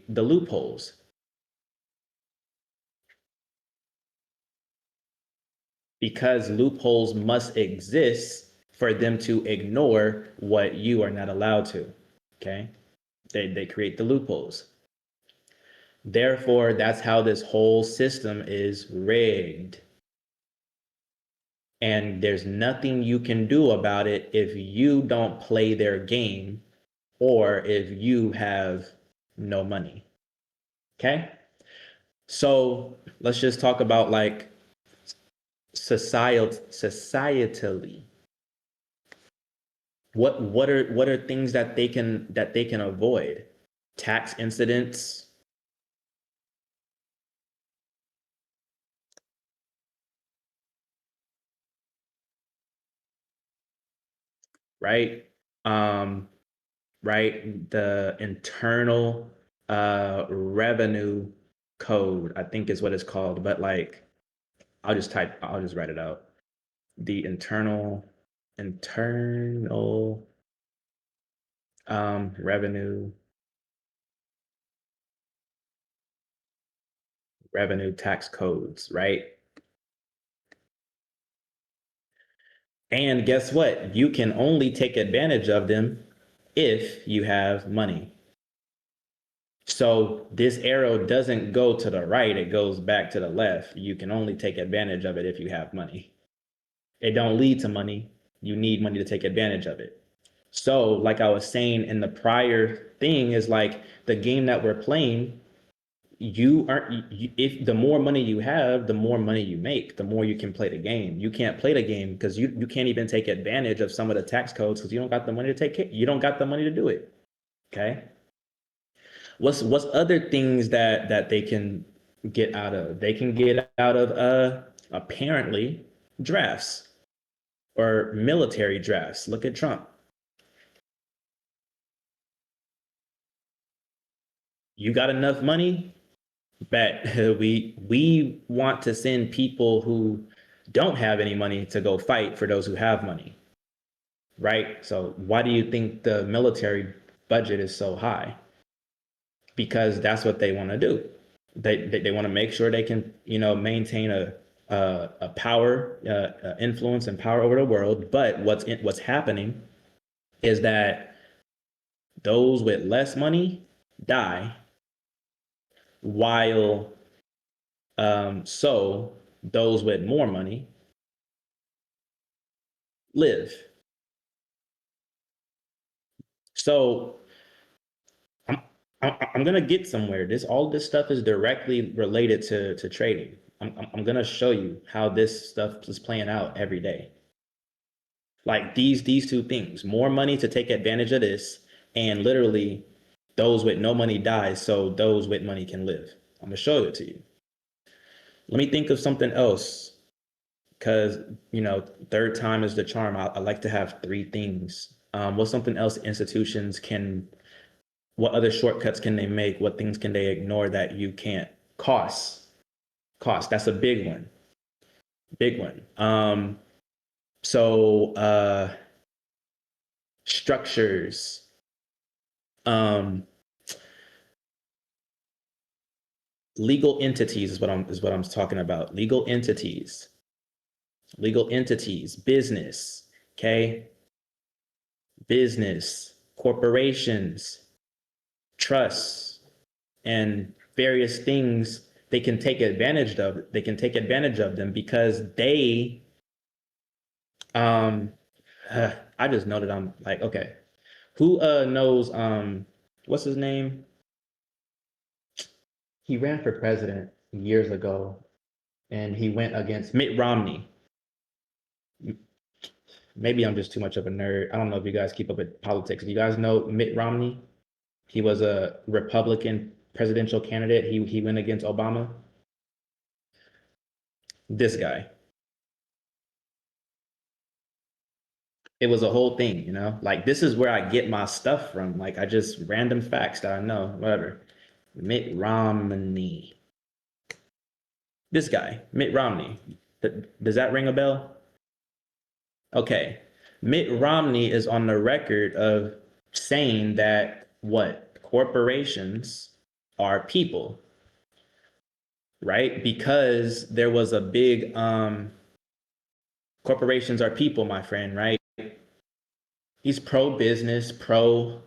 the loopholes. Because loopholes must exist for them to ignore what you are not allowed to, okay? They create the loopholes. Therefore, that's how this whole system is rigged. And there's nothing you can do about it if you don't play their game or if you have no money, okay? So let's just talk about like societally. What are things that they can avoid? Tax incidents, right? Right, the internal revenue code, I think is what it's called, but like I'll just write it out. The internal revenue tax codes, right? And guess what? You can only take advantage of them if you have money. So this arrow doesn't go to the right, it goes back to the left. You can only take advantage of it if you have money. It don't lead to money. You need money to take advantage of it. So like I was saying in the prior thing is like the game that we're playing, if the more money you have, the more money you make, the more you can play the game. You can't play the game because you can't even take advantage of some of the tax codes because you don't got the money to take it. You don't got the money to do it. Okay. What's other things that they can get out of? They can get out of apparently drafts or military drafts. Look at Trump. You got enough money? Bet we want to send people who don't have any money to go fight for those who have money. Right? So why do you think the military budget is so high? Because that's what they want to do. They want to make sure they can, maintain a power, influence and power over the world. But what's happening is that those with less money die, while so those with more money live. So I'm gonna get somewhere. All this stuff is directly related to trading. I'm gonna show you how this stuff is playing out every day. Like these two things: more money to take advantage of this, and literally, those with no money die, so those with money can live. I'm gonna show it to you. Let me think of something else, because third time is the charm. I like to have three things. What's something else institutions can? What other shortcuts can they make? What things can they ignore that you can't? Costs. That's a big one. Big one. So structures. Legal entities is what I'm talking about. Legal entities. Business. Okay. Business, corporations, trusts, and various things. They can take advantage of them because they I just know that I'm like, okay, who knows what's his name? He ran for president years ago and he went against Mitt Romney. Maybe I'm just too much of a nerd. I don't know if you guys keep up with politics. Do you guys know Mitt Romney? He was a Republican presidential candidate. He went against Obama. This guy. It was a whole thing, Like this is where I get my stuff from. Like I just random facts that I know, whatever. Mitt Romney. This guy, Mitt Romney. Does that ring a bell? Okay. Mitt Romney is on the record of saying that corporations are people, right? Because there was a big corporations are people, my friend, right? He's pro business, pro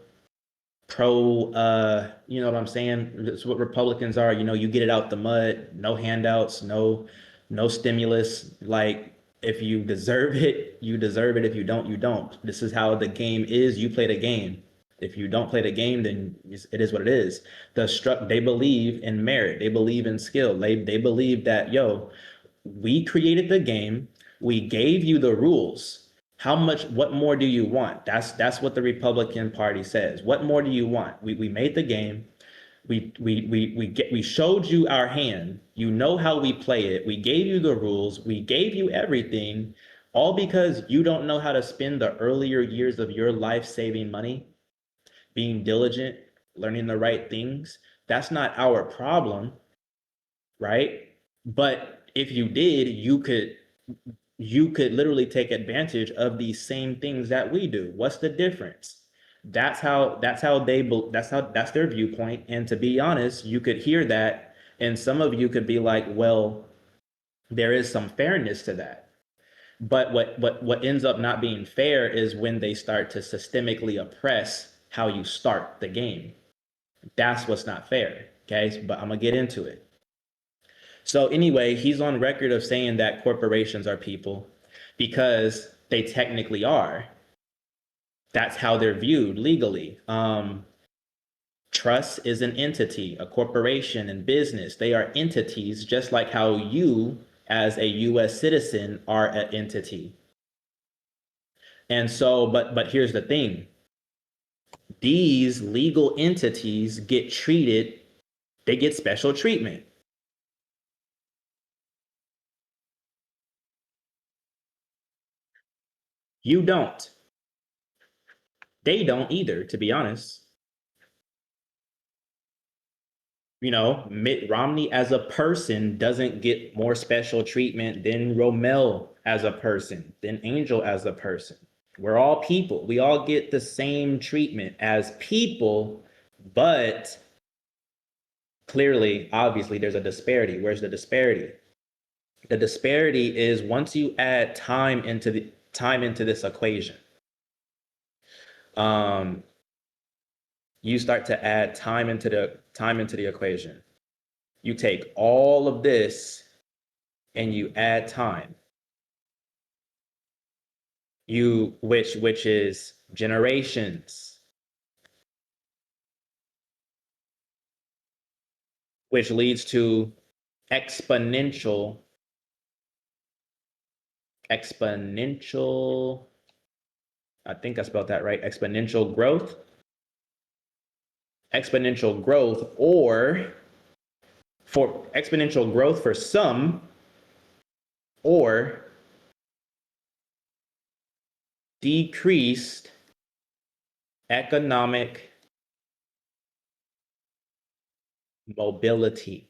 you know what I'm saying? That's what Republicans are. You know, you get it out the mud, no handouts, no stimulus. Like, if you deserve it, you deserve it. If you don't, you don't. This is how the game is. You play the game. If you don't play the game, then it is what it is. They believe in merit. They believe in skill. They believe that, yo, we created the game. We gave you the rules. What more do you want? That's what the Republican Party says. What more do you want? We made the game. We showed you our hand. You know how we play it. We gave you the rules. We gave you everything, all because you don't know how to spend the earlier years of your life saving money, being diligent, learning the right things. That's not our problem, right? But if you did, you could literally take advantage of these same things that we do. What's the difference? That's their viewpoint. And to be honest, you could hear that, and some of you could be like, well, there is some fairness to that. But what ends up not being fair is when they start to systemically oppress how you start the game. That's what's not fair. Okay, but I'm gonna get into it. So anyway, he's on record of saying that corporations are people because they technically are. That's how they're viewed legally. Trust is an entity, a corporation and business. They are entities, just like how you, as a U.S. citizen, are an entity. And so, but here's the thing: these legal entities get treated. They get special treatment. You don't. They don't either, to be honest. You know, Mitt Romney as a person doesn't get more special treatment than Romel as a person, than Angel as a person. We're all people. We all get the same treatment as people, but clearly, obviously, there's a disparity. Where's the disparity? The disparity is once you add time into this equation, um, you start to add time into the equation. You take all of this and you add time. Which is generations, which leads to exponential, I think I spelled that right, exponential growth, or for exponential growth for some, or decreased economic mobility.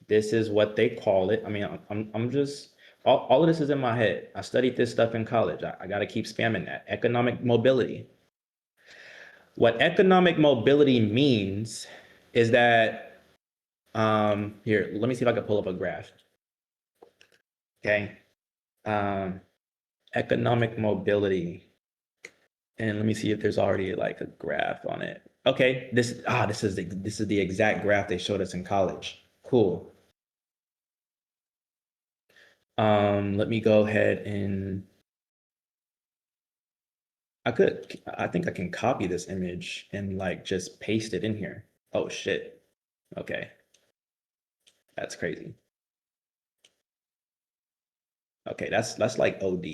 This is what they call it. I mean, I'm just, all of this is in my head. I studied this stuff in college. I got to keep spamming that. Economic mobility. What economic mobility means is that, here, let me see if I can pull up a graph. Okay. Economic mobility. And let me see if there's already like a graph on it. Okay, this is the exact graph they showed us in college. Cool. Let me go ahead and I think I can copy this image and like just paste it in here. Oh shit. Okay. That's crazy. Okay, that's like OD.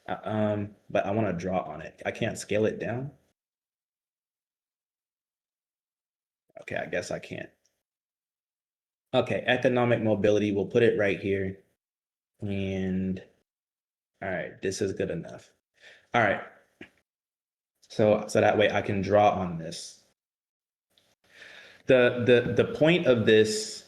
But I want to draw on it. I can't scale it down. Okay, I guess I can't. Okay, economic mobility, we'll put it right here. And all right, this is good enough. All right. So that way I can draw on this. The point of this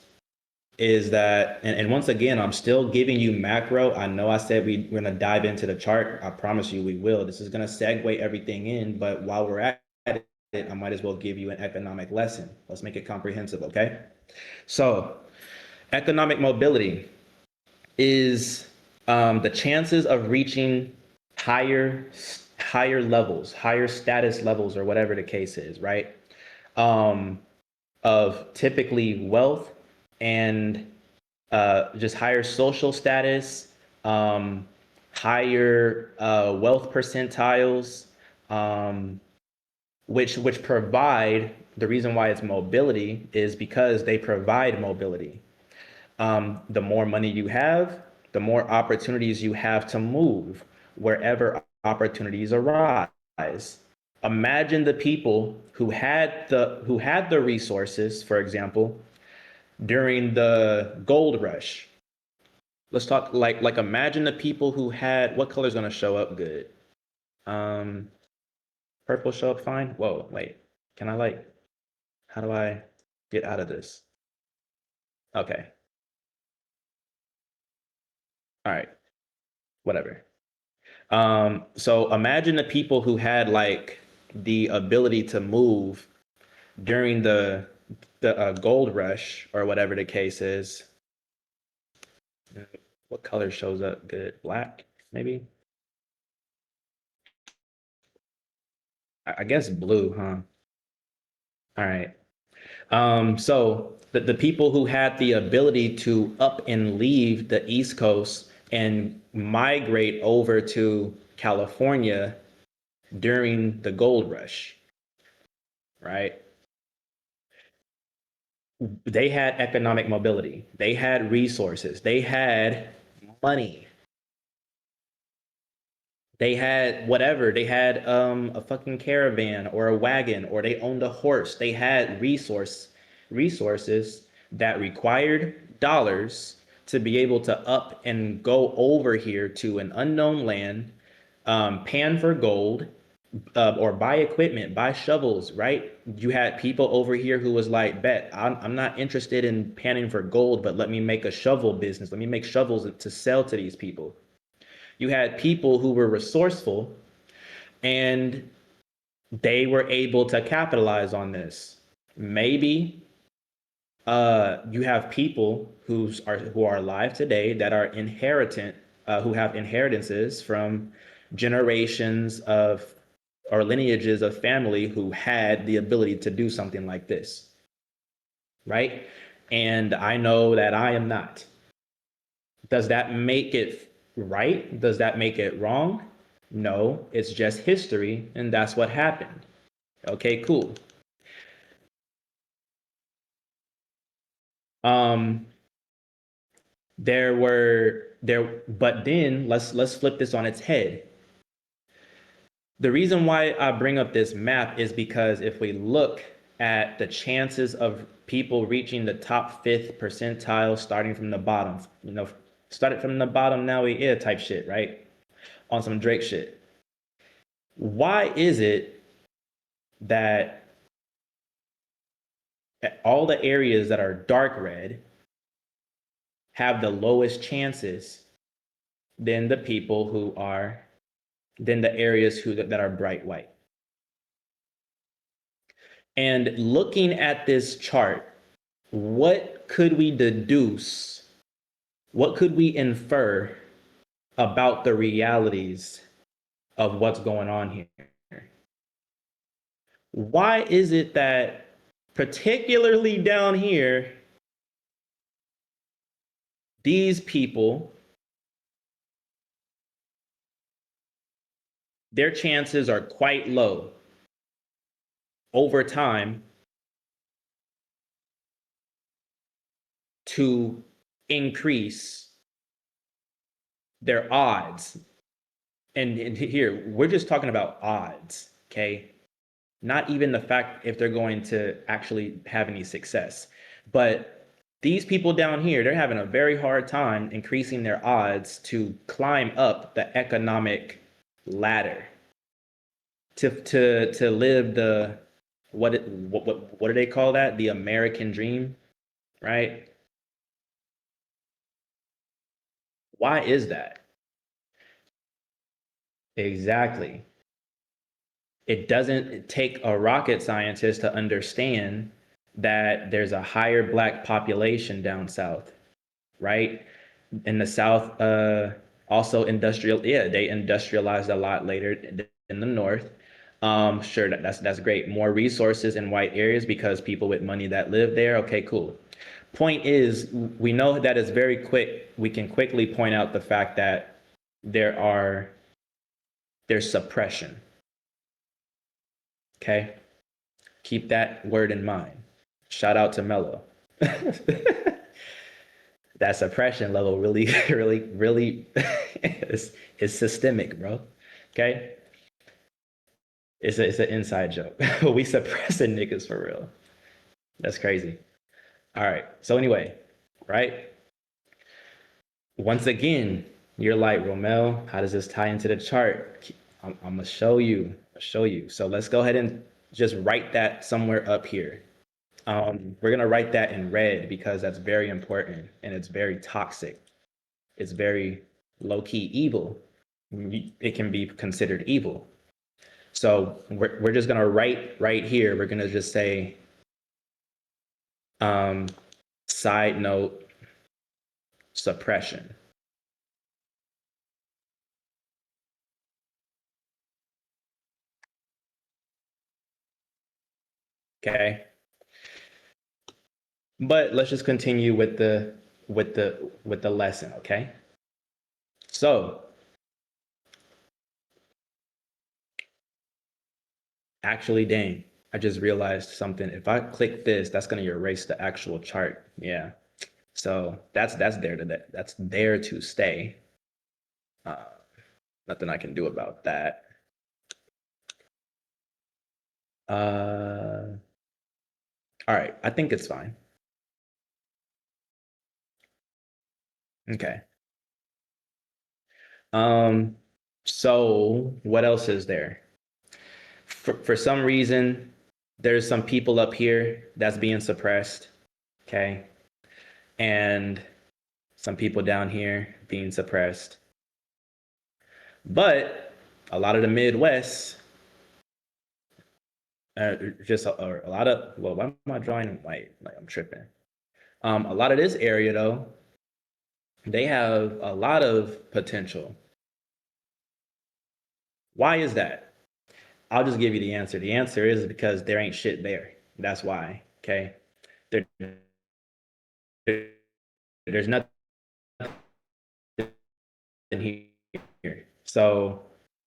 is that, and once again, I'm still giving you macro. I know I said we're going to dive into the chart. I promise you we will. This is going to segue everything in, but while we're at it, I might as well give you an economic lesson. Let's make it comprehensive, okay? So, economic mobility is the chances of reaching higher levels, higher status levels, or whatever the case is, right? Of typically wealth and just higher social status, higher wealth percentiles, which provide, the reason why it's mobility is because they provide mobility. The more money you have, the more opportunities you have to move wherever opportunities arise. Imagine the people who had the resources, for example, during the gold rush. Let's talk like imagine the people who had, what color is going to show up good? Purple show up fine. Whoa, wait. Can I how do I get out of this? Okay. All right. Whatever. So imagine the people who had the ability to move during the gold rush or whatever the case is. What color shows up good? Black, maybe? I guess blue, huh? All right. So the people who had the ability to up and leave the East Coast and migrate over to California during the gold rush, right? They had economic mobility. They had resources. They had money. They had whatever. They had a fucking caravan or a wagon, or they owned a horse. They had resources that required dollars to be able to up and go over here to an unknown land, pan for gold, or buy equipment, buy shovels, right? You had people over here who was like, bet, I'm not interested in panning for gold, but let me make a shovel business. Let me make shovels to sell to these people. You had people who were resourceful and they were able to capitalize on this. Maybe you have people who are alive today that are who have inheritances from generations of or lineages of family who had the ability to do something like this, right? And I know that I am not. Does that make it right? Does that make it wrong? No, it's just history, and that's what happened. Okay, cool. Um, but then let's flip this on its head. The reason why I bring up this map is because if we look at the chances of people reaching the top fifth percentile starting from the bottom, started from the bottom, now we here type shit, right? On some Drake shit. Why is it that all the areas that are dark red have the lowest chances than the people who are, than the areas that are bright white? And looking at this chart, what could we deduce? What could we infer about the realities of what's going on here? Why is it that, particularly down here, these people, their chances are quite low over time to increase their odds? And here, we're just talking about odds, okay? Not even the fact if they're going to actually have any success. But these people down here, they're having a very hard time increasing their odds to climb up the economic ladder, to live the, what do they call that? The American dream, right? Why is that? Exactly. It doesn't take a rocket scientist to understand that there's a higher black population down south, right? In the south, also industrial, yeah, they industrialized a lot later in the north. Sure, that's great. More resources in white areas because people with money that live there. Okay, cool. Point is, we know that it's very quick. We can quickly point out the fact that there are there's suppression. Okay, keep that word in mind. Shout out to Mello. That suppression level really, really is systemic, bro. Okay, it's an inside joke. We suppressing niggas for real. That's crazy. All right. So anyway, right? Once again, you're like, Romel, how does this tie into the chart? I'm gonna show you. I'll show you. So let's go ahead and just write that somewhere up here. We're gonna write that in red because that's very important and it's very toxic. It's very low-key evil. It can be considered evil. So we're just gonna write right here. We're gonna just say, side note, suppression. Okay. But let's just continue with the lesson, okay? So actually, dang, I just realized something. If I click this, that's gonna erase the actual chart. Yeah. So that's there to stay. Uh, Nothing I can do about that. All right, I think it's fine. Okay. So what else is there? For some reason, there's some people up here that's being suppressed. Okay. And some people down here being suppressed. But a lot of the Midwest, just a lot of, well, why am I drawing in white? Like I'm tripping. A lot of this area though, they have a lot of potential. Why is that? I'll just give you the answer. The answer is because there ain't shit there. That's why. Okay. There, there's nothing here. So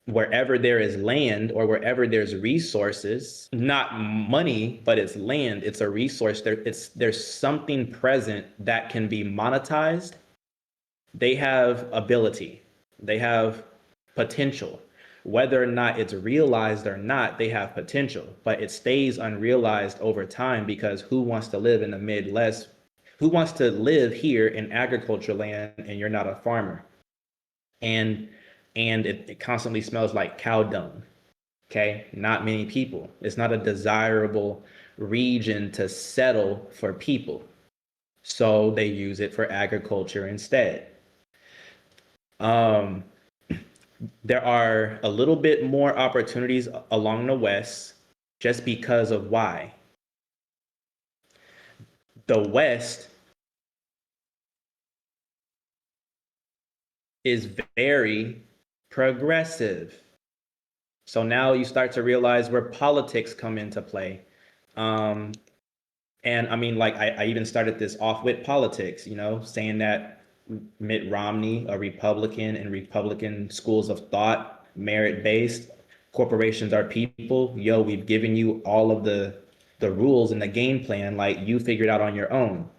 wherever there is land or wherever there's resources, not money, but it's land, it's a resource. There's something present that can be monetized. They have ability. They have potential. Whether or not it's realized or not, they have potential, but it stays unrealized over time because who wants to live in the Midwest? Who wants to live here in agriculture land and you're not a farmer? And it constantly smells like cow dung. Okay, not many people. It's not a desirable region to settle for people, so they use it for agriculture instead. Um, there are a little bit more opportunities along the west, just because of why the west is very progressive. So now you start to realize where politics come into play. Um, and I mean, like, I even started this off with politics, saying that Mitt Romney, a Republican, and Republican schools of thought, merit based, corporations are people. Yo, we've given you all of the rules and the game plan, like you figured out on your own.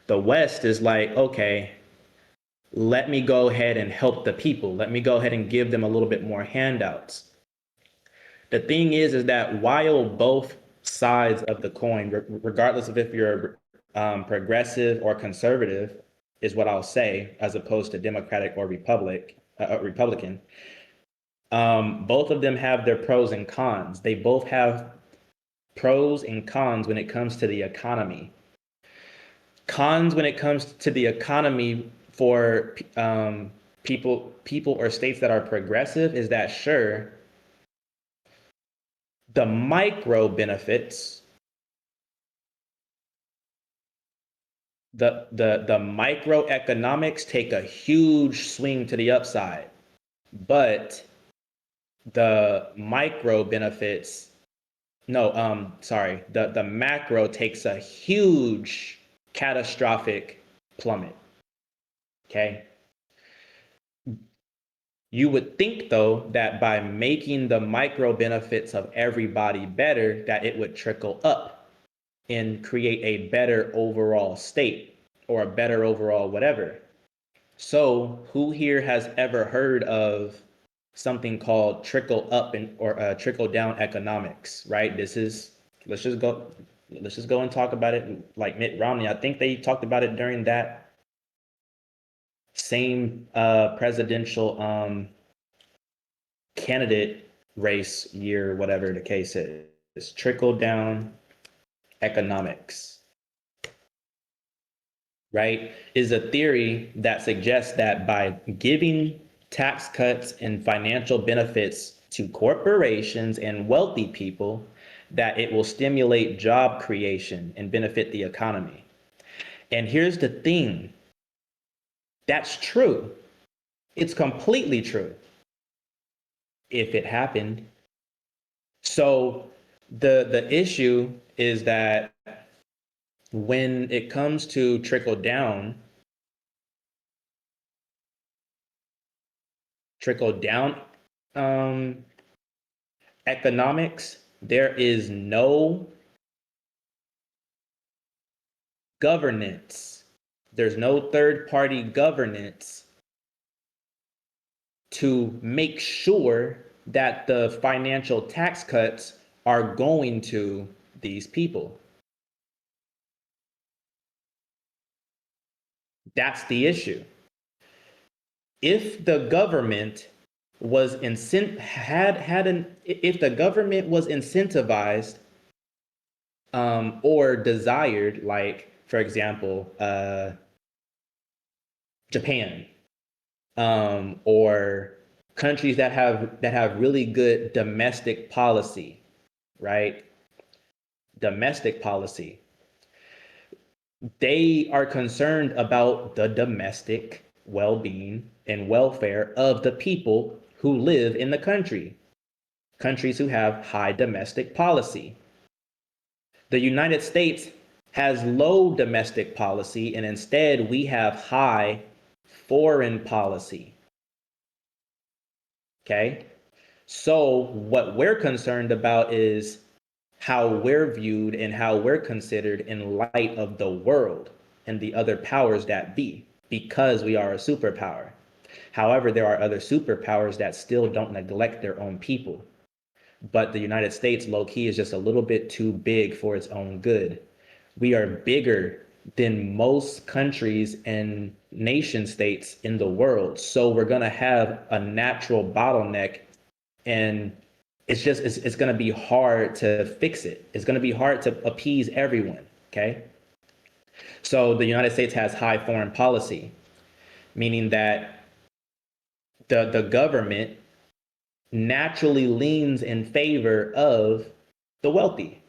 The West is like, okay, let me go ahead and help the people. Let me go ahead and give them a little bit more handouts. The thing is that while both sides of the coin, regardless of if you're progressive or conservative, is what I'll say, as opposed to Democratic or Republican. Both of them have their pros and cons. They both have pros and cons when it comes to the economy. Cons when it comes to the economy for people or states that are progressive is that sure, The micro benefits, the microeconomics take a huge swing to the upside, but the micro benefits, no, sorry, the macro takes a huge catastrophic plummet. Okay. You would think, though, that by making the micro benefits of everybody better, that it would trickle up and create a better overall state or a better overall whatever. So who here has ever heard of something called trickle up or trickle down economics, right? Let's just go and talk about it like Mitt Romney. I think they talked about it during that same presidential candidate race year, whatever the case is. Trickle down economics, right, is a theory that suggests that by giving tax cuts and financial benefits to corporations and wealthy people, that it will stimulate job creation and benefit the economy. And here's the thing. That's true. It's completely true. If it happened. So the issue is that when it comes to trickle down economics, there is no governance. There's no third-party governance to make sure that the financial tax cuts are going to these people. That's the issue. If the government was if the government was incentivized or desired, like for example, Japan, or countries that have really good domestic policy, right? Domestic policy. They are concerned about the domestic well-being and welfare of the people who live in the country. Countries who have high domestic policy. The United States has low domestic policy, and instead we have high foreign policy. Okay? So what we're concerned about is how we're viewed and how we're considered in light of the world and the other powers that be, because we are a superpower. However, there are other superpowers that still don't neglect their own people. But the United States, low-key, is just a little bit too big for its own good. We are bigger than most countries and nation states in the world. So we're going to have a natural bottleneck, and it's going to be hard to fix it. It's going to be hard to appease everyone, okay? So the United States has high foreign policy, meaning that the government naturally leans in favor of the wealthy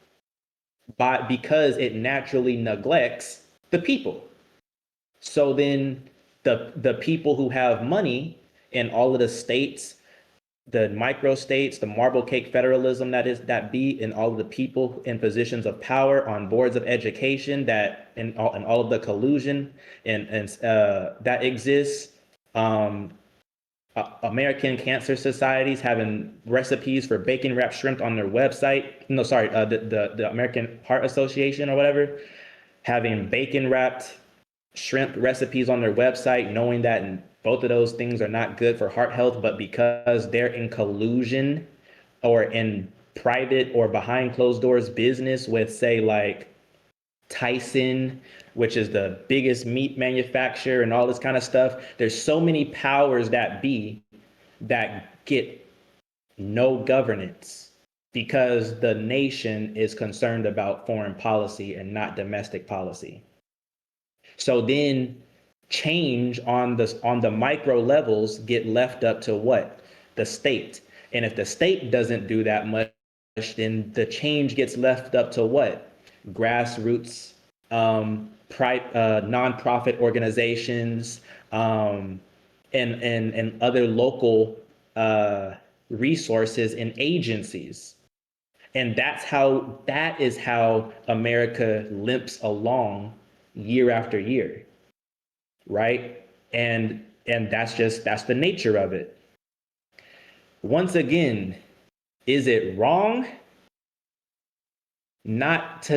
because it naturally neglects the people. So then the people who have money in all of the states, the micro states, the marble cake federalism that be in all of the people in positions of power on boards of education, that in all of the collusion and that exists, American Cancer Societies having recipes for bacon wrapped shrimp on their website. No, sorry, the American Heart Association or whatever, having bacon wrapped shrimp recipes on their website, knowing that both of those things are not good for heart health, but because they're in collusion or in private or behind closed doors business with, say, like Tyson, which is the biggest meat manufacturer and all this kind of stuff. There's so many powers that be that get no governance because the nation is concerned about foreign policy and not domestic policy. So then change on the micro levels get left up to what? The state. And if the state doesn't do that much, then the change gets left up to what? Grassroots, nonprofit organizations, and other local resources and agencies. And that is how America limps along year after year, right? And that's the nature of it. Once again, is it wrong? Not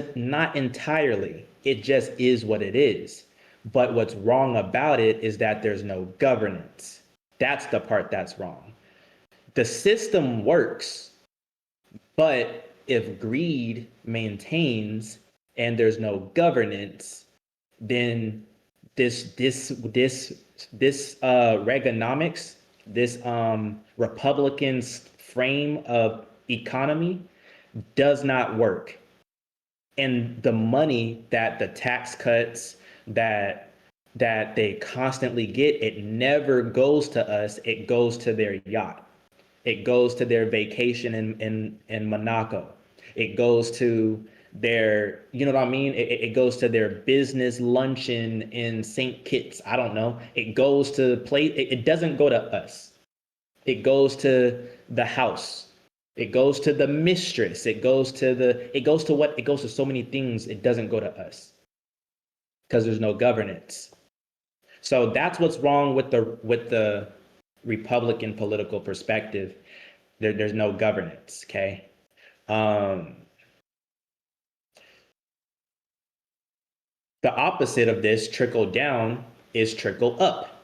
entirely. It just is what it is. But what's wrong about it is that there's no governance. That's the part that's wrong. The system works, but if greed maintains and there's no governance, then this Reaganomics, this Republican frame of economy does not work. And the money that the tax cuts that they constantly get, it never goes to us. It goes to their yacht. It goes to their vacation in Monaco. It goes to their, you know what I mean? It goes to their business luncheon in St. Kitts. I don't know. It goes to play. It doesn't go to us. It goes to the house. It goes to the mistress. It goes to so many things. It doesn't go to us because there's no governance. So that's what's wrong with the Republican political perspective. There's no governance. Okay. The opposite of this, trickle down, is trickle up.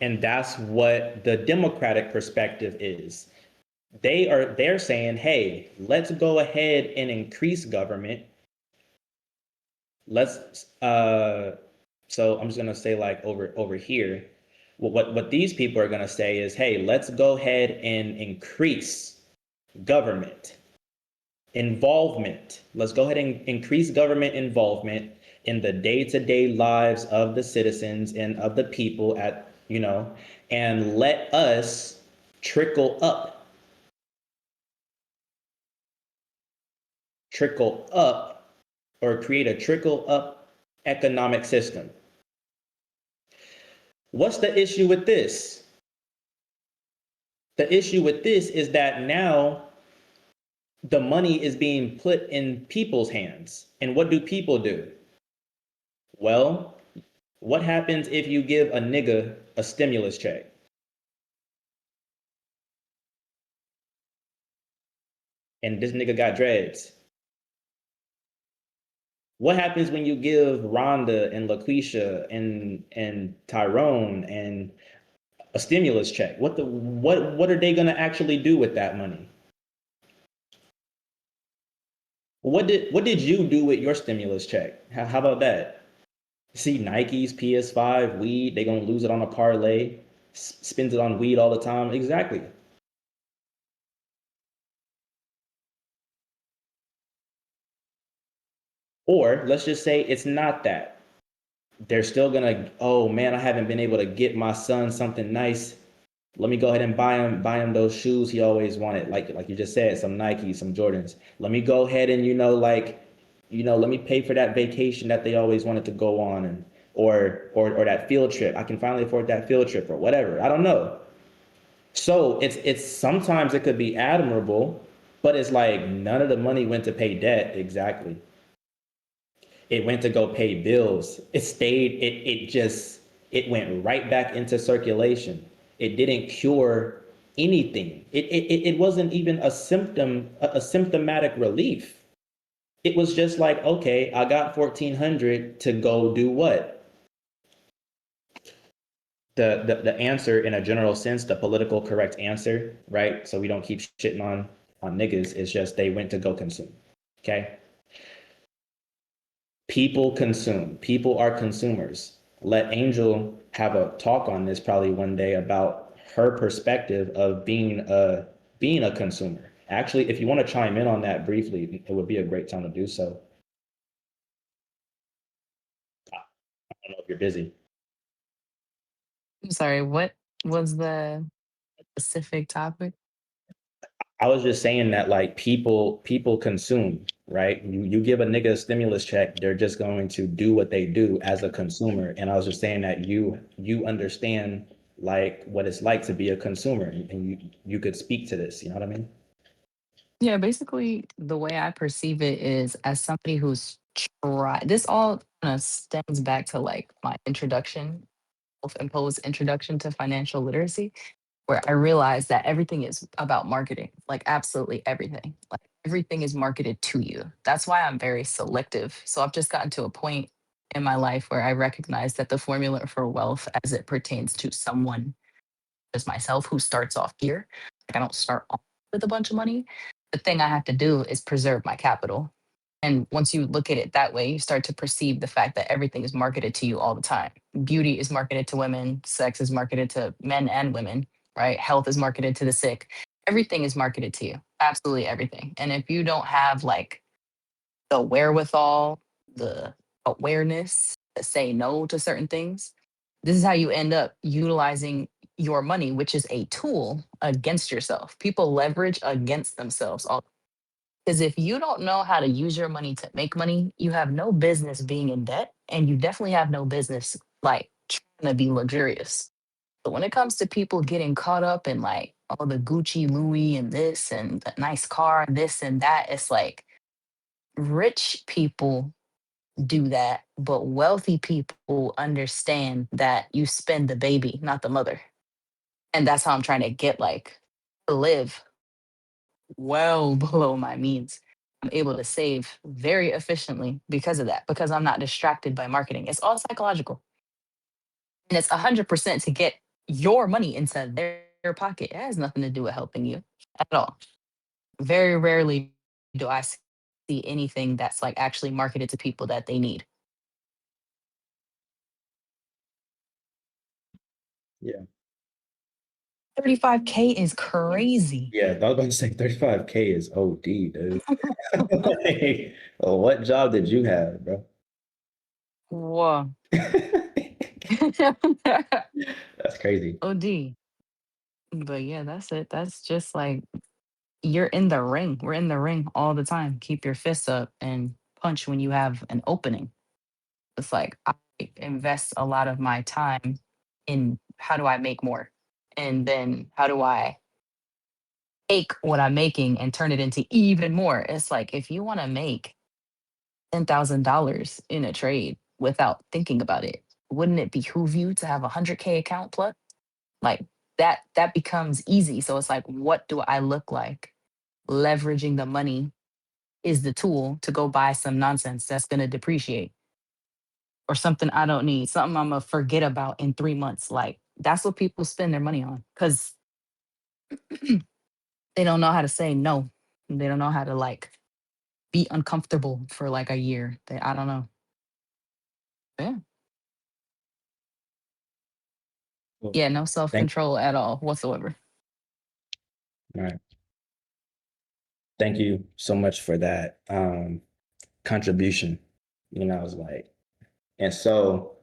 And that's what the Democratic perspective is. They're saying, hey, let's go ahead and increase government. Let's so I'm just gonna say like over here. What these people are gonna say is, hey, let's go ahead and increase government involvement. Let's go ahead and increase government involvement in the day-to-day lives of the citizens and of the people and let us trickle up or create a trickle up economic system. What's the issue with this? The issue with this is that now the money is being put in people's hands. And what do people do? Well, what happens if you give a nigga a stimulus check? And this nigga got dreads. What happens when you give Rhonda and LaQuisha and Tyrone and a stimulus check? What are they gonna actually do with that money? What did you do with your stimulus check? How about that? See Nikes, PS5, weed, they gonna lose it on a parlay, spends it on weed all the time. Exactly. Or let's just say it's not that. They're still gonna, oh man, I haven't been able to get my son something nice. Let me go ahead and buy him those shoes he always wanted, like you just said, some Nikes, some Jordans. Let me go ahead and let me pay for that vacation that they always wanted to go on, and or that field trip. I can finally afford that field trip or whatever. I don't know. So it's sometimes it could be admirable, but it's like none of the money went to pay debt. Exactly. It went to go pay bills. It went right back into circulation. It didn't cure anything. It wasn't even a symptomatic relief. It was just like, okay, I got 1,400 to go do what? The answer in a general sense, the political correct answer, right? So we don't keep shitting on niggas, is just they went to go consume. Okay? People consume. People are consumers. Let Angel have a talk on this probably one day about her perspective of being a consumer. Actually, if you want to chime in on that briefly, it would be a great time to do so. I don't know if you're busy. I'm sorry, what was the specific topic? I was just saying that like people consume, right? You give a nigga a stimulus check, they're just going to do what they do as a consumer. And I was just saying that you understand like what it's like to be a consumer, and you could speak to this, you know what I mean? Yeah, basically, the way I perceive it is as somebody who's tried, this all kind of stems back to like my introduction, self imposed introduction to financial literacy, where I realized that everything is about marketing, like absolutely everything. Like everything is marketed to you. That's why I'm very selective. So I've just gotten to a point in my life where I recognize that the formula for wealth as it pertains to someone as myself who starts off here, like I don't start off with a bunch of money. The thing I have to do is preserve my capital. And once you look at it that way, you start to perceive the fact that everything is marketed to you all the time. Beauty is marketed to women, sex is marketed to men and women, right? Health is marketed to the sick. Everything is marketed to you, absolutely everything. And if you don't have like the wherewithal, the awareness to say no to certain things, this is how you end up utilizing your money, which is a tool against yourself. People leverage against themselves all because if you don't know how to use your money to make money, you have no business being in debt and you definitely have no business like trying to be luxurious. But when it comes to people getting caught up in like all the Gucci, Louis, and this and the nice car, and this and that, it's like rich people do that, but wealthy people understand that you spend the baby, not the mother. And that's how I'm trying to get like to live well below my means. I'm able to save very efficiently because of that, because I'm not distracted by marketing. It's all psychological. And it's 100% to get your money into their pocket. It has nothing to do with helping you at all. Very rarely do I see anything that's like actually marketed to people that they need. Yeah. 35K is crazy. Yeah, I was about to say 35K is OD, dude. Like, well, what job did you have, bro? Whoa. That's crazy. OD. But yeah, that's it. That's just like you're in the ring. We're in the ring all the time. Keep your fists up and punch when you have an opening. It's like I invest a lot of my time in how do I make more? And then how do I take what I'm making and turn it into even more? It's like if you want to make $10,000 in a trade without thinking about it, wouldn't it behoove you to have a 100K account plus? Like that becomes easy. So it's like, what do I look like? Leveraging the money is the tool to go buy some nonsense that's going to depreciate or something I don't need, something I'm going to forget about in 3 months. Like that's what people spend their money on because they don't know how to say no. They don't know how to like be uncomfortable for like a year. I don't know. Yeah. Well, Yeah. No self thank control at all whatsoever. all right. Thank you so much for that contribution. You know, I was like, and so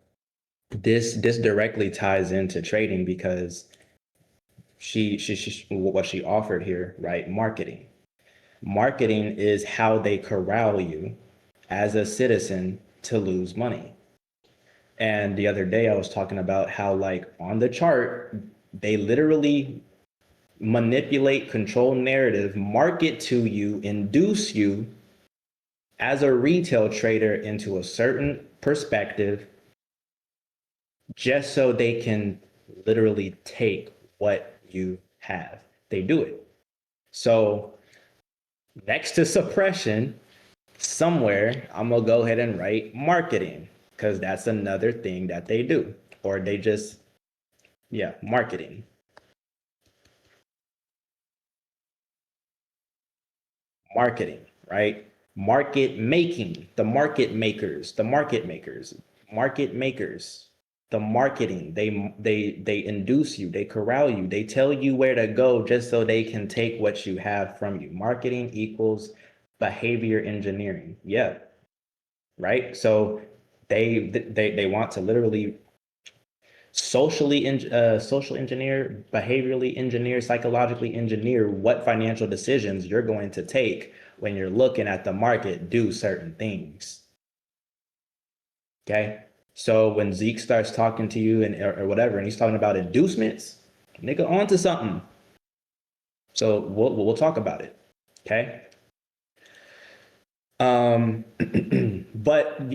this directly ties into trading because she what she offered here, right? Marketing. Marketing is how they corral you as a citizen to lose money. And the other day I was talking about how like on the chart, they literally manipulate, control narrative, market to you, induce you as a retail trader into a certain perspective just so they can literally take what you have. They do it. So next to suppression, somewhere I'm gonna go ahead and write marketing because that's another thing that they do. Or they just, yeah, marketing. Marketing, right? Market making, the market makers, the market makers, market makers, the marketing. They induce you, they corral you, they tell you where to go just so they can take what you have from you. Marketing equals behavior engineering. Yeah, right. So they want to literally social engineer, behaviorally engineer, psychologically engineer what financial decisions you're going to take when you're looking at the market do certain things. Okay. So when Zeke starts talking to you and or whatever, and he's talking about inducements, nigga, onto something. So we'll talk about it. Okay. But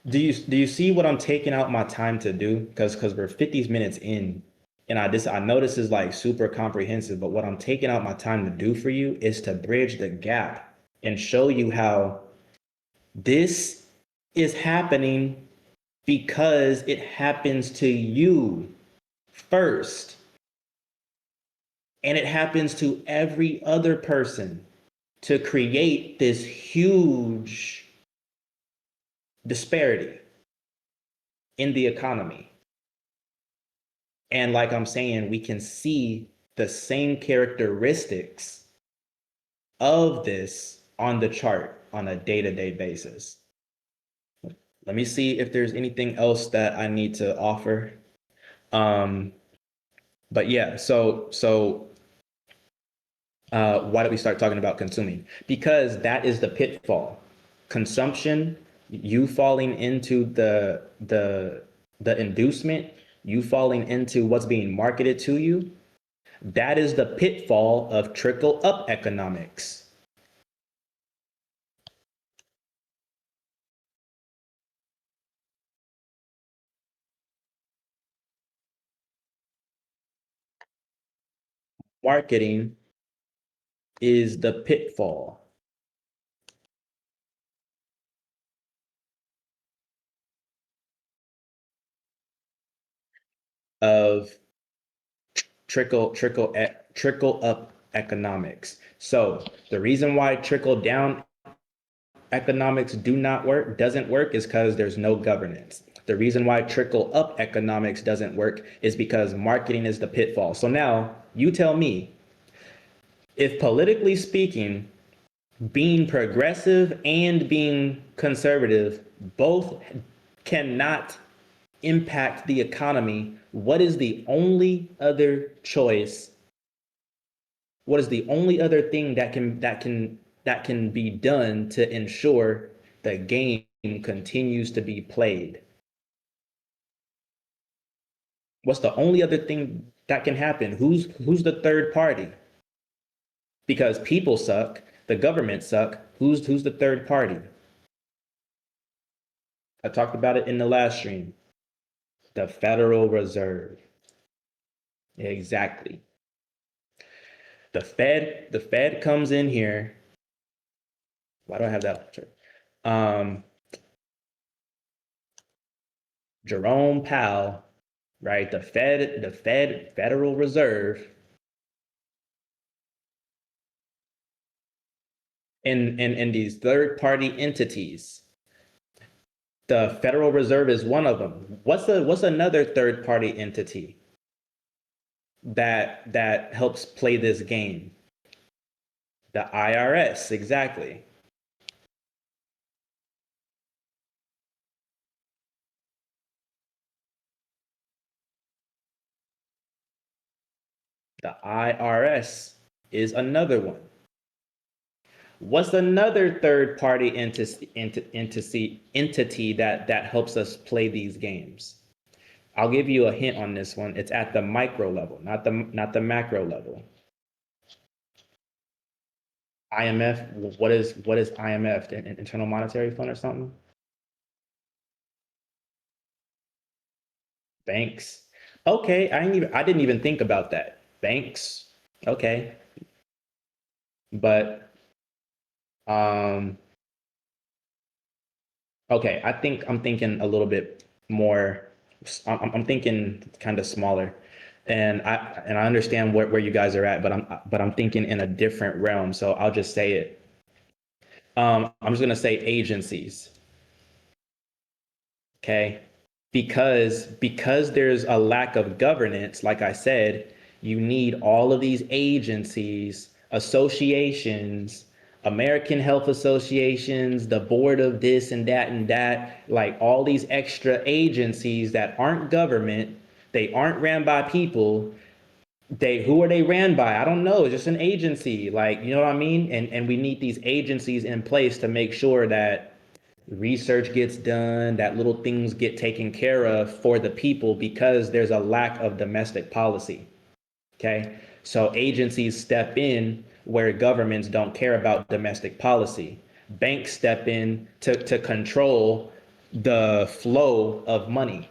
do you see what I'm taking out my time to do? Because we're 50 minutes in, and I know this is like super comprehensive, but what I'm taking out my time to do for you is to bridge the gap and show you how this is happening because it happens to you first, and it happens to every other person to create this huge disparity in the economy. And like I'm saying, we can see the same characteristics of this on the chart on a day-to-day basis. Let me see if there's anything else that I need to offer. But yeah, so why did we start talking about consuming? Because that is the pitfall. Consumption, you falling into the inducement, you falling into what's being marketed to you, that is the pitfall of trickle-up economics. Marketing is the pitfall. Of trickle-up economics. So the reason why trickle-down economics doesn't work is because there's no governance. The reason why trickle-up economics doesn't work is because marketing is the pitfall. So now you tell me, if politically speaking, being progressive and being conservative both cannot impact the economy, what is the only other choice? What is the only other thing that can be done to ensure the game continues to be played? What's the only other thing that can happen? Who's the third party? Because people suck, the government suck. Who's the third party? I talked about it in the last stream. The Federal Reserve. Exactly. The Fed comes in here. Why do I have that picture? Jerome Powell, right? The Federal Reserve, in these third-party entities. The Federal Reserve is one of them. What's another third-party entity that helps play this game? The IRS, exactly. The IRS is another one. What's another third-party entity that helps us play these games? I'll give you a hint on this one. It's at the micro level, not the macro level. IMF. What is IMF? An Internal Monetary Fund or something? Banks. Okay, I didn't even think about that. Banks. Okay, but okay. I think I'm thinking a little bit more. I'm thinking kind of smaller, and I understand where you guys are at, but I'm thinking in a different realm. So I'll just say it. I'm just gonna say agencies. Okay, because there's a lack of governance, like I said, you need all of these agencies, associations, American Health Associations, the board of this and that, like all these extra agencies that aren't government They aren't ran by people. Who are they ran by? I don't know. It's just an agency. Like, you know what I mean? And we need these agencies in place to make sure that research gets done, that little things get taken care of for the people, because there's a lack of domestic policy. Okay. So agencies step in where governments don't care about domestic policy. Banks step in to control the flow of money.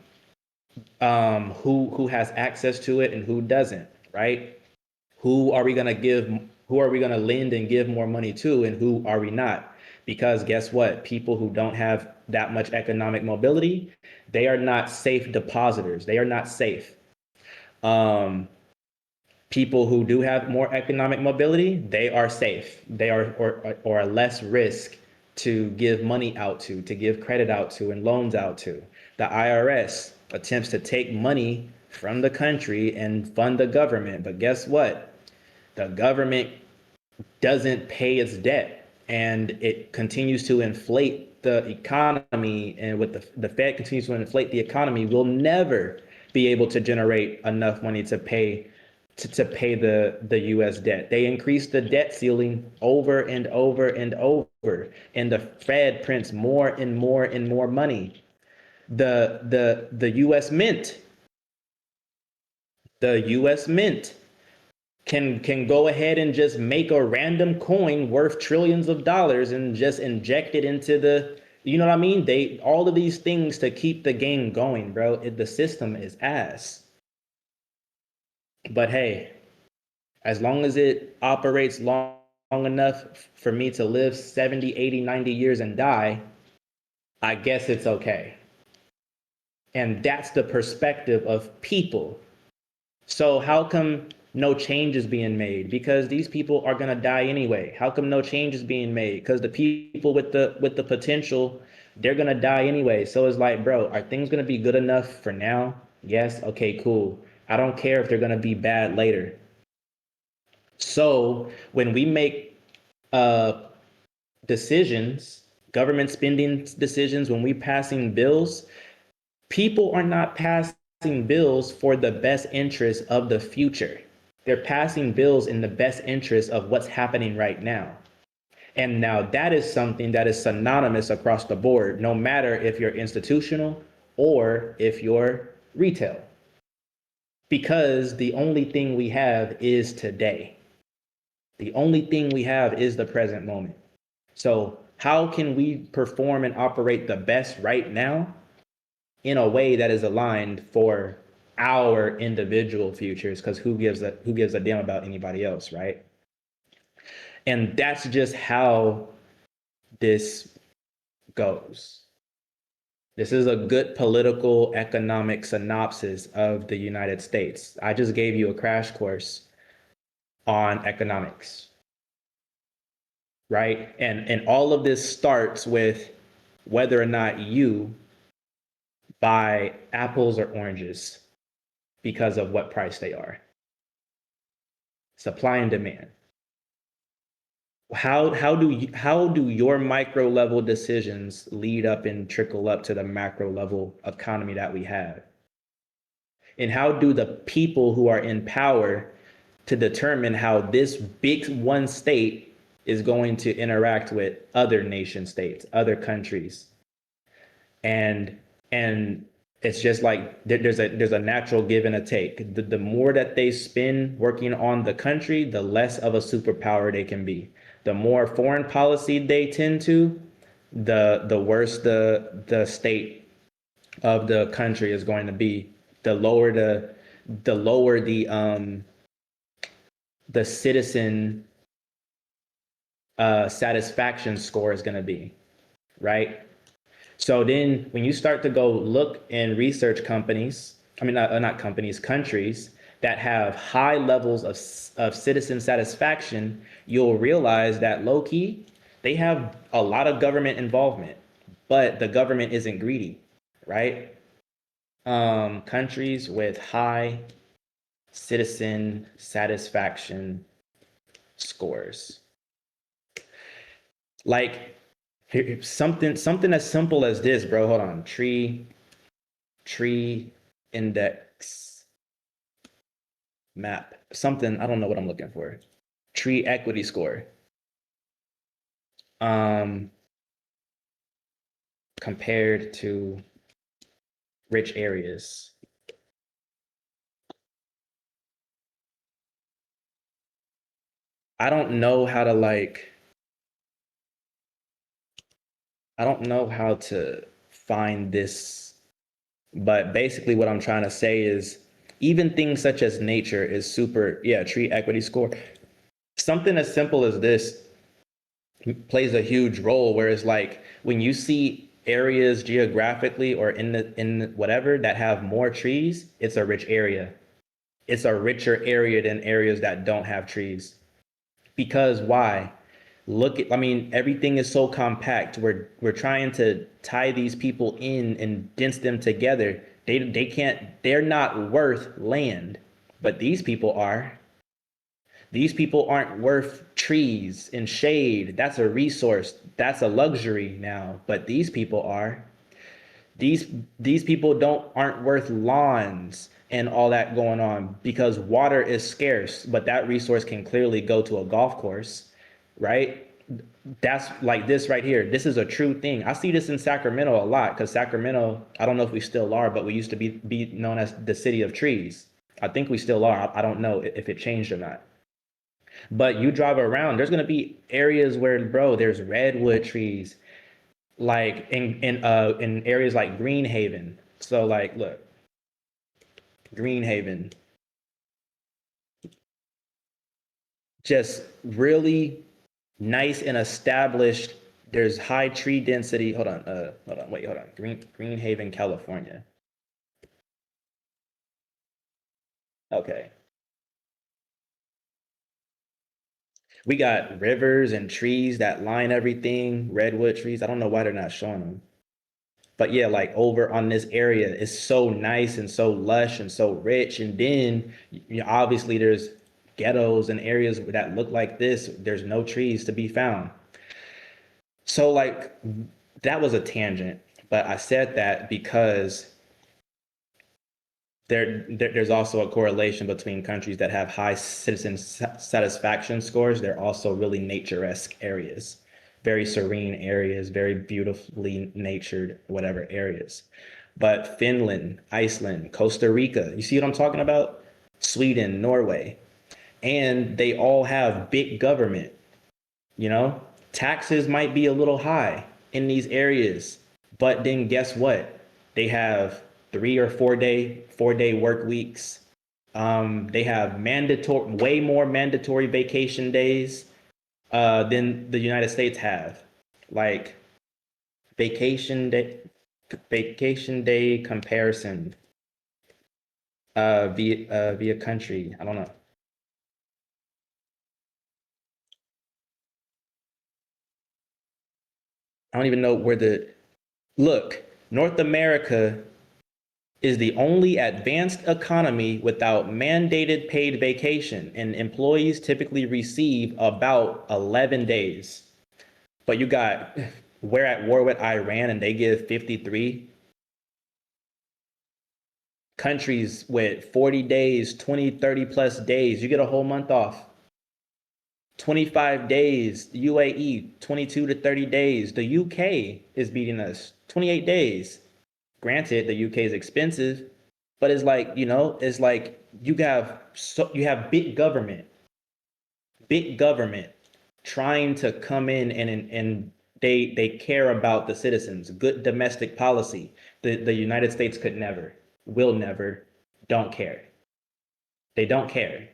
Who has access to it and who doesn't, right? Who are we gonna give? Who are we gonna lend and give more money to, and who are we not? Because guess what? People who don't have that much economic mobility, they are not safe depositors. They are not safe. Um, People who do have more economic mobility, they are safe. They are or less risk to give money out to give credit out to, and loans out to. The IRS attempts to take money from the country and fund the government, but guess what? The government doesn't pay its debt, and it continues to inflate the economy. And with the Fed continues to inflate the economy, we'll never be able to generate enough money to pay the US debt. They increase the debt ceiling over and over and over, and the Fed prints more and more and more money. The US Mint, the US Mint can go ahead and just make a random coin worth trillions of dollars and just inject it into the, you know what I mean? All of these things to keep the game going, bro. The system is ass. But hey, as long as it operates long enough for me to live 70, 80, 90 years and die, I guess it's okay. And that's the perspective of people. So how come no change is being made? Because these people are gonna die anyway. How come no change is being made? Because the people with the potential, they're gonna die anyway. So it's like, bro, are things gonna be good enough for now? Yes. Okay, cool. I don't care if they're gonna be bad later. So when we make decisions, government spending decisions, when we passing bills, people are not passing bills for the best interest of the future. They're passing bills in the best interest of what's happening right now. And now that is something that is synonymous across the board, no matter if you're institutional or if you're retail. Because the only thing we have is today. The only thing we have is the present moment. So how can we perform and operate the best right now in a way that is aligned for our individual futures? Because who gives a damn about anybody else, right? And that's just how this goes. This is a good political economic synopsis of the United States. I just gave you a crash course on economics, right? And all of this starts with whether or not you buy apples or oranges because of what price they are. Supply and demand. How do your micro level decisions lead up and trickle up to the macro level economy that we have? And how do the people who are in power to determine how this big one state is going to interact with other nation states, other countries? And it's just like there's a natural give and a take. The more that they spend working on the country, the less of a superpower they can be. The more foreign policy they tend to, the worse the state of the country is going to be. The lower the citizen satisfaction score is going to be, right? So then when you start to go look in research companies, I mean, not companies, countries that have high levels of citizen satisfaction, you'll realize that low key, they have a lot of government involvement, but the government isn't greedy, right? Countries with high citizen satisfaction scores. Like something as simple as this, bro. Hold on. Tree index map, something, I don't know what I'm looking for. Tree equity score. Compared to rich areas. I don't know how to I don't know how to find this, but basically what I'm trying to say is even things such as nature is super, yeah, tree equity score. Something as simple as this plays a huge role, where it's like when you see areas geographically or in whatever that have more trees, it's a rich area. It's a richer area than areas that don't have trees. Because why? Look at, I mean, everything is so compact. We're trying to tie these people in and dense them together. They can't, they're not worth land, but these people are. These people aren't worth trees and shade. That's a resource. That's a luxury now, but these people are. These these people aren't worth lawns and all that going on, because water is scarce, but that resource can clearly go to a golf course, right? That's like this right here. This is a true thing. I see this in Sacramento a lot, because Sacramento, I don't know if we still are, but we used to be known as the city of trees. I think we still are. I don't know if it changed or not. But you drive around, there's gonna be areas where, bro, there's redwood trees, like in areas like Greenhaven. So like, look, Greenhaven, just really nice and established. There's high tree density. Hold on. Greenhaven, California. Okay. We got rivers and trees that line everything, redwood trees. I don't know why they're not showing them. But yeah, like over on this area, it's so nice and so lush and so rich. And then obviously there's ghettos and areas that look like this. There's no trees to be found. So like that was a tangent, but I said that because there's also a correlation between countries that have high citizen satisfaction scores. They're also really nature-esque areas, very serene areas, very beautifully natured, whatever areas. But Finland, Iceland, Costa Rica, you see what I'm talking about? Sweden, Norway, and they all have big government, you know? Taxes might be a little high in these areas, but then guess what? They have 3 or 4 day work weeks. They have way more mandatory vacation days than the United States have. Like vacation day, vacation day comparison via country. I don't know. I don't even know where the look. North America is the only advanced economy without mandated paid vacation, and employees typically receive about 11 days. But we're at war with Iran and they give 53. Countries with 40 days, 20, 30 plus days, you get a whole month off. 25 days, UAE, 22 to 30 days. The UK is beating us, 28 days. Granted, the UK is expensive, but it's like, it's like you have big government trying to come in and they care about the citizens, good domestic policy. The United States could never, will never, don't care. They don't care.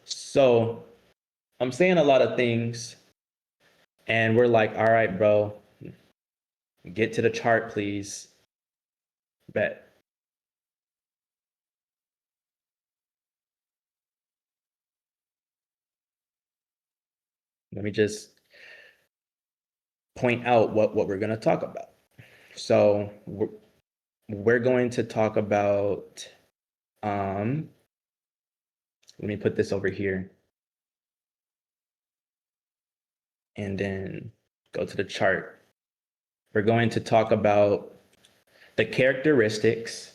So I'm saying a lot of things, and we're like, all right, bro, get to the chart, please. Bet. Let me just point out what we're going to talk about. So we're going to talk about, let me put this over here and then go to the chart. We're going to talk about the characteristics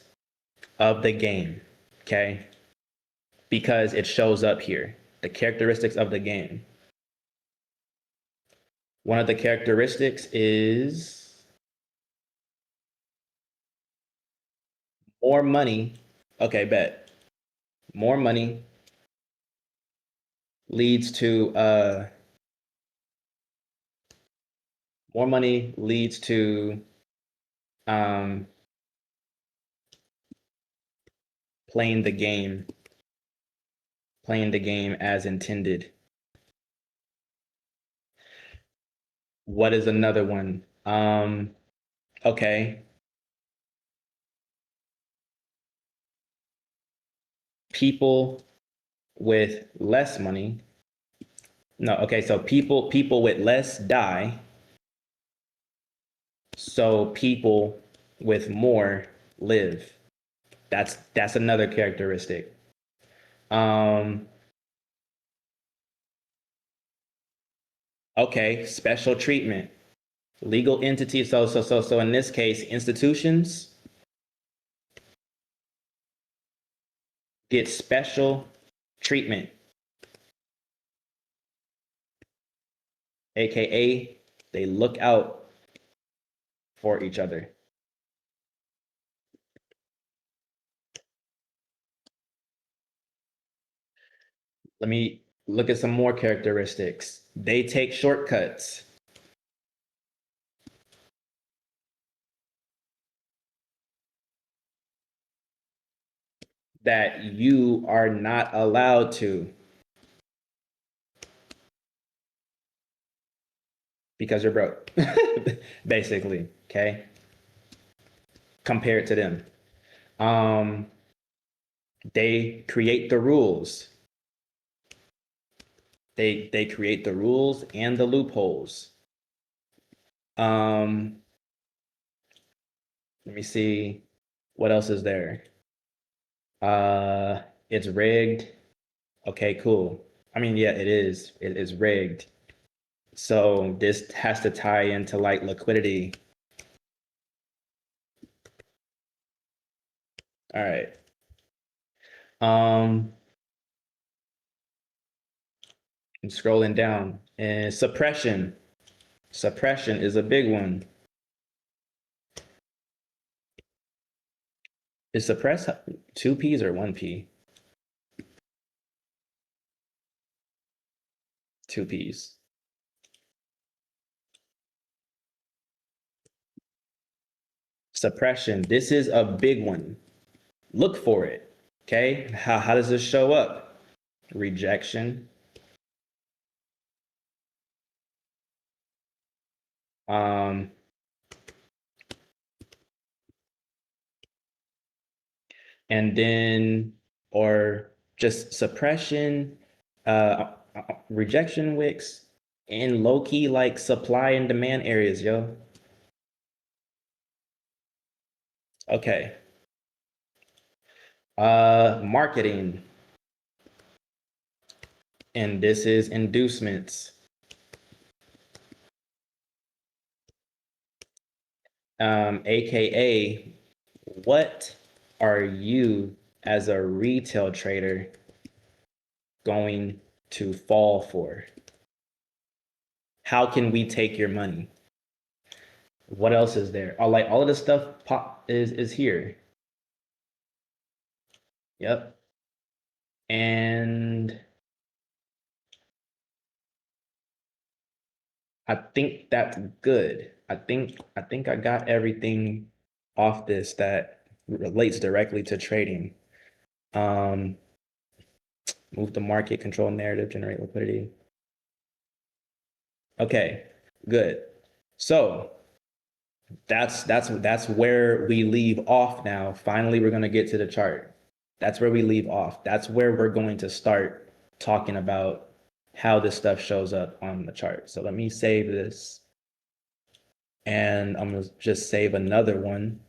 of the game, okay? Because it shows up here, the characteristics of the game. One of the characteristics is more money. Okay, bet. More money leads to more money leads to um, playing the game as intended. What is another one? Okay. People with less money. No, okay, so people with less die. So people with more live. That's another characteristic. Okay, special treatment. Legal entities. So in this case, institutions get special treatment, aka they look out for each other. Let me look at some more characteristics. They take shortcuts. That you are not allowed to, because you're broke, basically, okay? Compared to them. They create the rules. They create the rules and the loopholes. Let me see, what else is there? It's rigged. Okay, cool. I mean, yeah, it is. It is rigged. So this has to tie into like liquidity. All right. I'm scrolling down, and suppression. Suppression is a big one. Is suppress 2Ps or 1P? 2Ps. Suppression. This is a big one. Look for it. Okay. How does this show up? Rejection. And then, or just suppression, rejection wicks, and low key like supply and demand areas, yo. Okay. Marketing. And this is inducements. AKA, what are you as a retail trader going to fall for? How can we take your money? What else is there? Oh, like all of this stuff is here. Yep. And I think that's good. I think I got everything off this that relates directly to trading. Move the market, control narrative, generate liquidity. Okay, good. So that's where we leave off now. Finally, we're gonna get to the chart. That's where we leave off. That's where we're going to start talking about how this stuff shows up on the chart. So let me save this. And I'm gonna just save another one.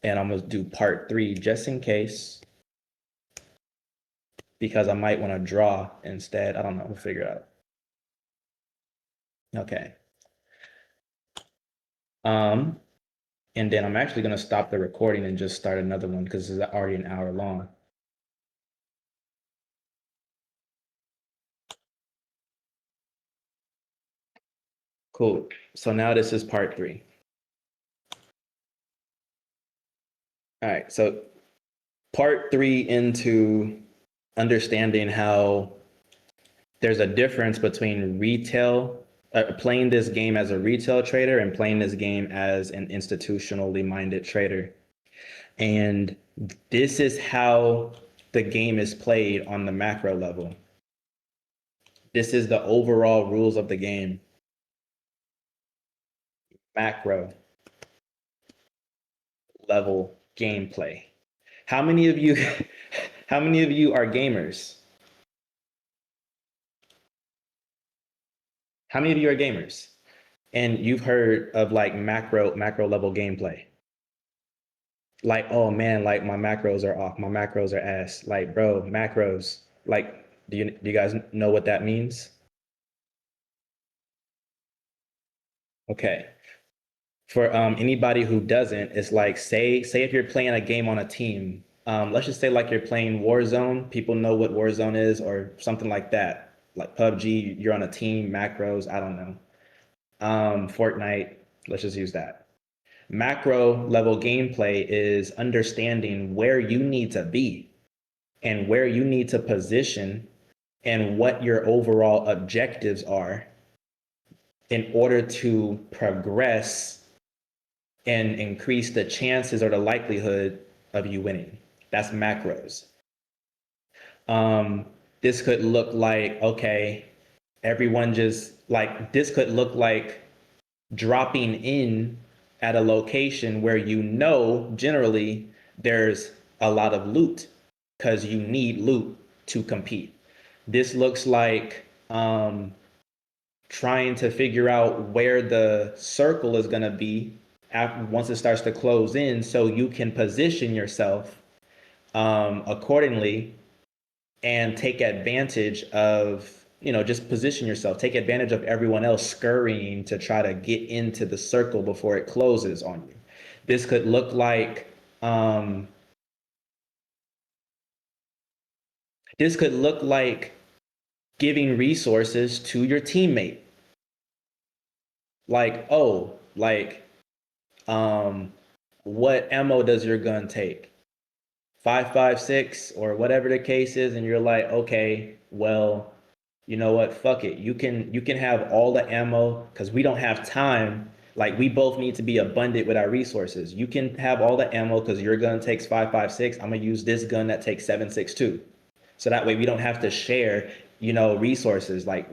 And I'm gonna do part 3 just in case. Because I might want to draw instead. I don't know, we'll figure it out. Okay. And then I'm actually going to stop the recording and just start another one because this is already an hour long. Cool. So now this is part 3. All right. So part 3 into understanding how there's a difference between playing this game as a retail trader and playing this game as an institutionally minded trader. And this is how the game is played on the macro level. This is the overall rules of the game. Macro level gameplay. How many of you are gamers? How many of you are gamers? And you've heard of like macro level gameplay? Like, oh man, like my macros are off, my macros are ass. Like, bro, macros. Like, do you guys know what that means? Okay. For anybody who doesn't, it's like say if you're playing a game on a team, let's just say like you're playing Warzone. People know what Warzone is, or something like that. Like PUBG, you're on a team, macros. I don't know. Fortnite. Let's just use that. Macro level gameplay is understanding where you need to be and where you need to position and what your overall objectives are in order to progress and increase the chances or the likelihood of you winning. That's macros. This could look like, okay, everyone just like, this could look like dropping in at a location where you know generally there's a lot of loot because you need loot to compete. This looks like trying to figure out where the circle is going to be once it starts to close in so you can position yourself accordingly and take advantage of, just position yourself, take advantage of everyone else scurrying to try to get into the circle before it closes on you. This could look like giving resources to your teammate. Like, oh, like, what ammo does your gun take? 5.56 or whatever the case is, and you're like, okay, well, you know what? Fuck it. You can have all the ammo because we don't have time. Like we both need to be abundant with our resources. You can have all the ammo because your gun takes 5.56. I'm gonna use this gun that takes 7.62. So that way we don't have to share, resources like,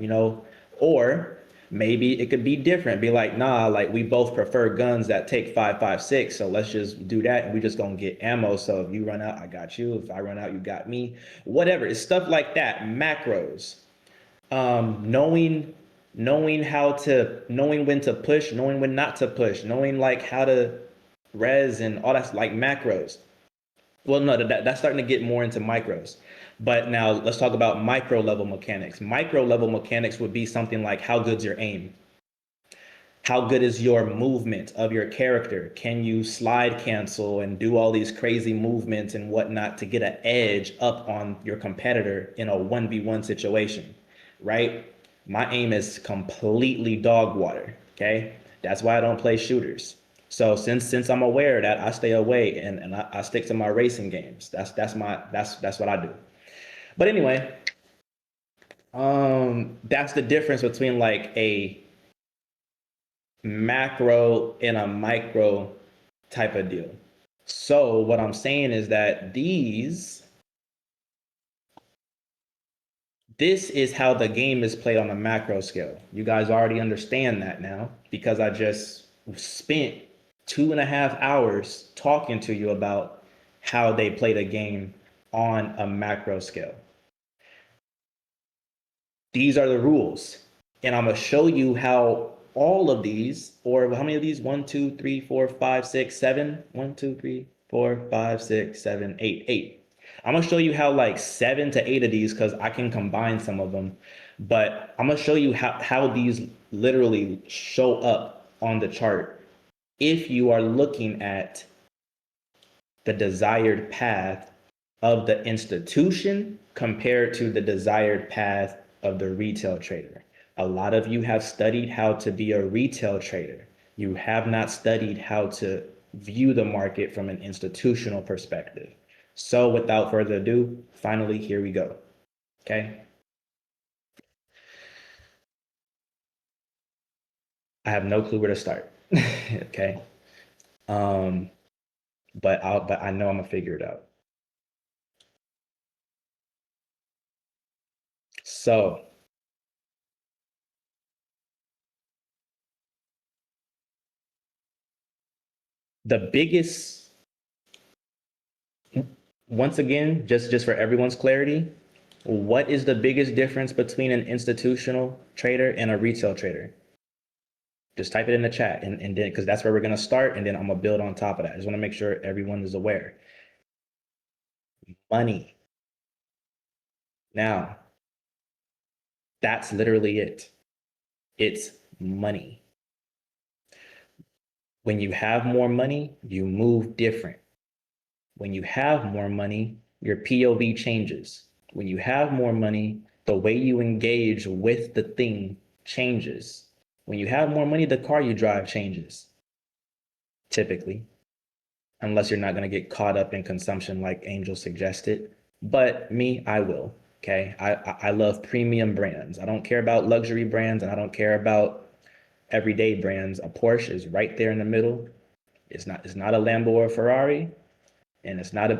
or maybe it could be different. Be like, nah, like we both prefer guns that take 5.56. So let's just do that. And we just gonna get ammo. So if you run out, I got you. If I run out, you got me. Whatever. It's stuff like that. Macros. Knowing when to push, knowing when not to push, knowing like how to res and all that's like macros. Well, no, that's starting to get more into micros. But now let's talk about micro level mechanics. Micro level mechanics would be something like how good's your aim? How good is your movement of your character? Can you slide cancel and do all these crazy movements and whatnot to get an edge up on your competitor in a 1v1 situation, right? My aim is completely dog water, okay? That's why I don't play shooters. So since I'm aware of that, I stay away and I stick to my racing games. That's what I do. But anyway, that's the difference between like a macro and a micro type of deal. So what I'm saying is that this is how the game is played on a macro scale. You guys already understand that now because I just spent 2.5 hours talking to you about how they play the game on a macro scale. These are the rules. And I'm going to show you how all of these, or how many of these? 1, 2, 3, 4, 5, 6, 7. 1, 2, 3, 4, 5, 6, 7, 8. 8. I'm going to show you how like 7 to 8 of these, because I can combine some of them. But I'm going to show you how these literally show up on the chart if you are looking at the desired path of the institution compared to the desired path of the retail trader. A lot of you have studied how to be a retail trader. You have not studied how to view the market from an institutional perspective. So without further ado, finally, here we go. Okay. I have no clue where to start. Okay. But I know I'm gonna figure it out. So the biggest, once again, just for everyone's clarity, what is the biggest difference between an institutional trader and a retail trader? Just type it in the chat, and then, because that's where we're gonna start, and then I'm gonna build on top of that. I just want to make sure everyone is aware. Money. Now, that's literally it. It's money. When you have more money, you move different. When you have more money, your POV changes. When you have more money, the way you engage with the thing changes. When you have more money, the car you drive changes, typically, unless you're not going to get caught up in consumption like Angel suggested. But me, I will. Okay. I love premium brands. I don't care about luxury brands, and I don't care about everyday brands. A Porsche is right there in the middle. It's not a Lambo or a Ferrari, and it's not a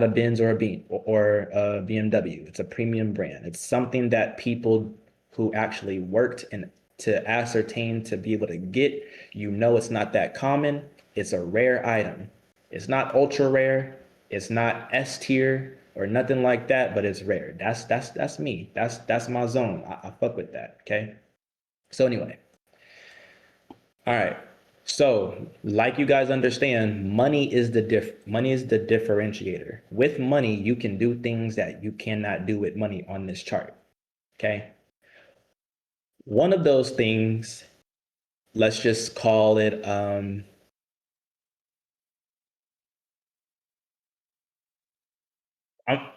Benz or a BMW. It's a premium brand. It's something that people who actually worked and to ascertain to be able to get. It's not that common. It's a rare item. It's not ultra rare. It's not S tier or nothing like that, but it's rare. That's me. That's my zone. I fuck with that. Okay. So anyway, all right. So, like you guys understand, money is the differentiator. With money, you can do things that you cannot do with money on this chart. Okay. One of those things, let's just call it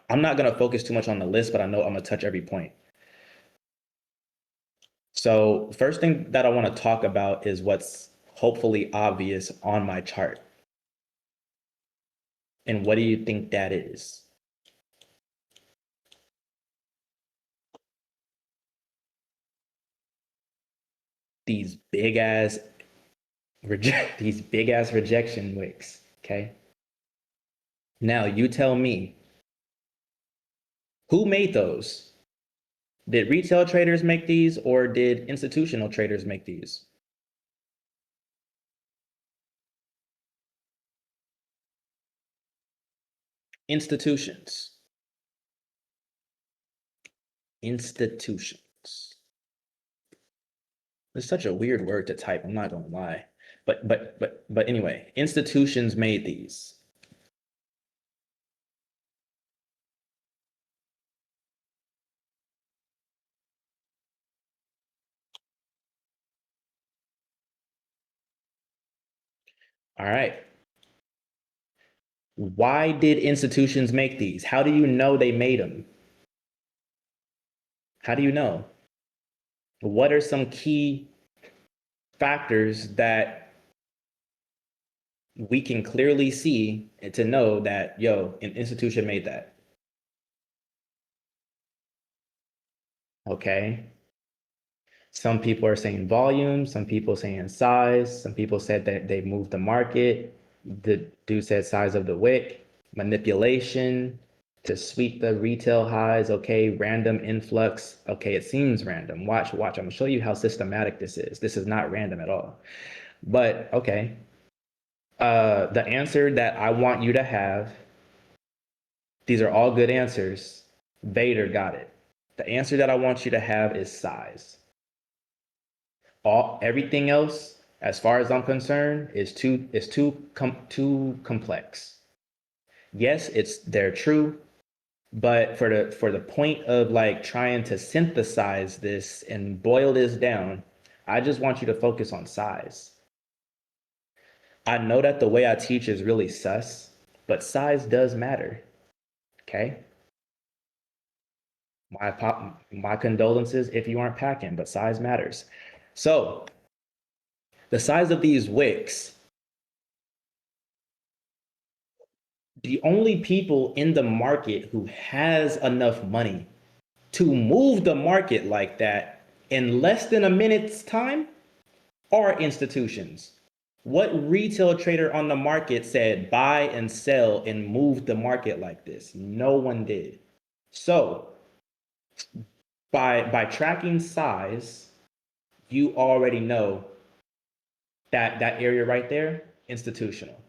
I'm not gonna focus too much on the list, but I know I'm gonna touch every point. So first thing that I want to talk about is what's hopefully obvious on my chart. And what do you think that is? These big ass rejection wicks. Okay. Now you tell me, who made those? Did retail traders make these, or did institutional traders make these? Institutions. Institutions. It's such a weird word to type, I'm not gonna lie. But anyway, institutions made these. All right. Why did institutions make these? How do you know they made them? How do you know? What are some key factors that we can clearly see and to know that, yo, an institution made that? Okay. Some people are saying volume, some people saying size, some people said that they moved the market. The dude said size of the wick, manipulation to sweep the retail highs. Okay, random influx. Okay, it seems random. Watch. I'm gonna show you how systematic this is. This is not random at all. But okay. The answer that I want you to have, these are all good answers. Vader got it. The answer that I want you to have is size. Everything else, as far as I'm concerned, is too complex. Yes, they're true, but for the point of like trying to synthesize this and boil this down, I just want you to focus on size. I know that the way I teach is really sus, but size does matter. Okay. My condolences if you aren't packing, but size matters. So the size of these wicks, the only people in the market who has enough money to move the market like that in less than a minute's time are institutions. What retail trader on the market said buy and sell and move the market like this? No one did. So by tracking size, you already know that that area right there, institutional.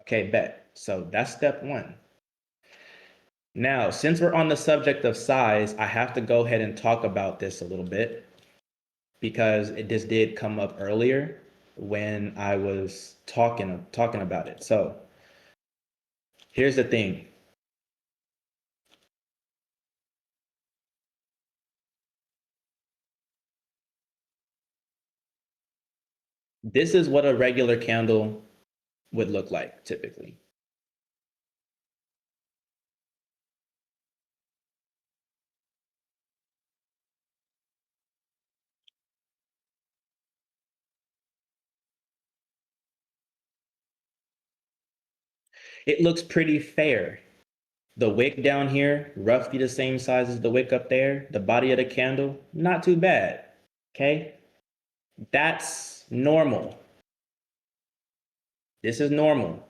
Okay, bet. So that's step one. Now, since we're on the subject of size, I have to go ahead and talk about this a little bit because this did come up earlier when I was talking about it. So here's the thing. This is what a regular candle would look like typically. It looks pretty fair. The wick down here, roughly the same size as the wick up there. The body of the candle, not too bad. Okay? That's normal. This is normal.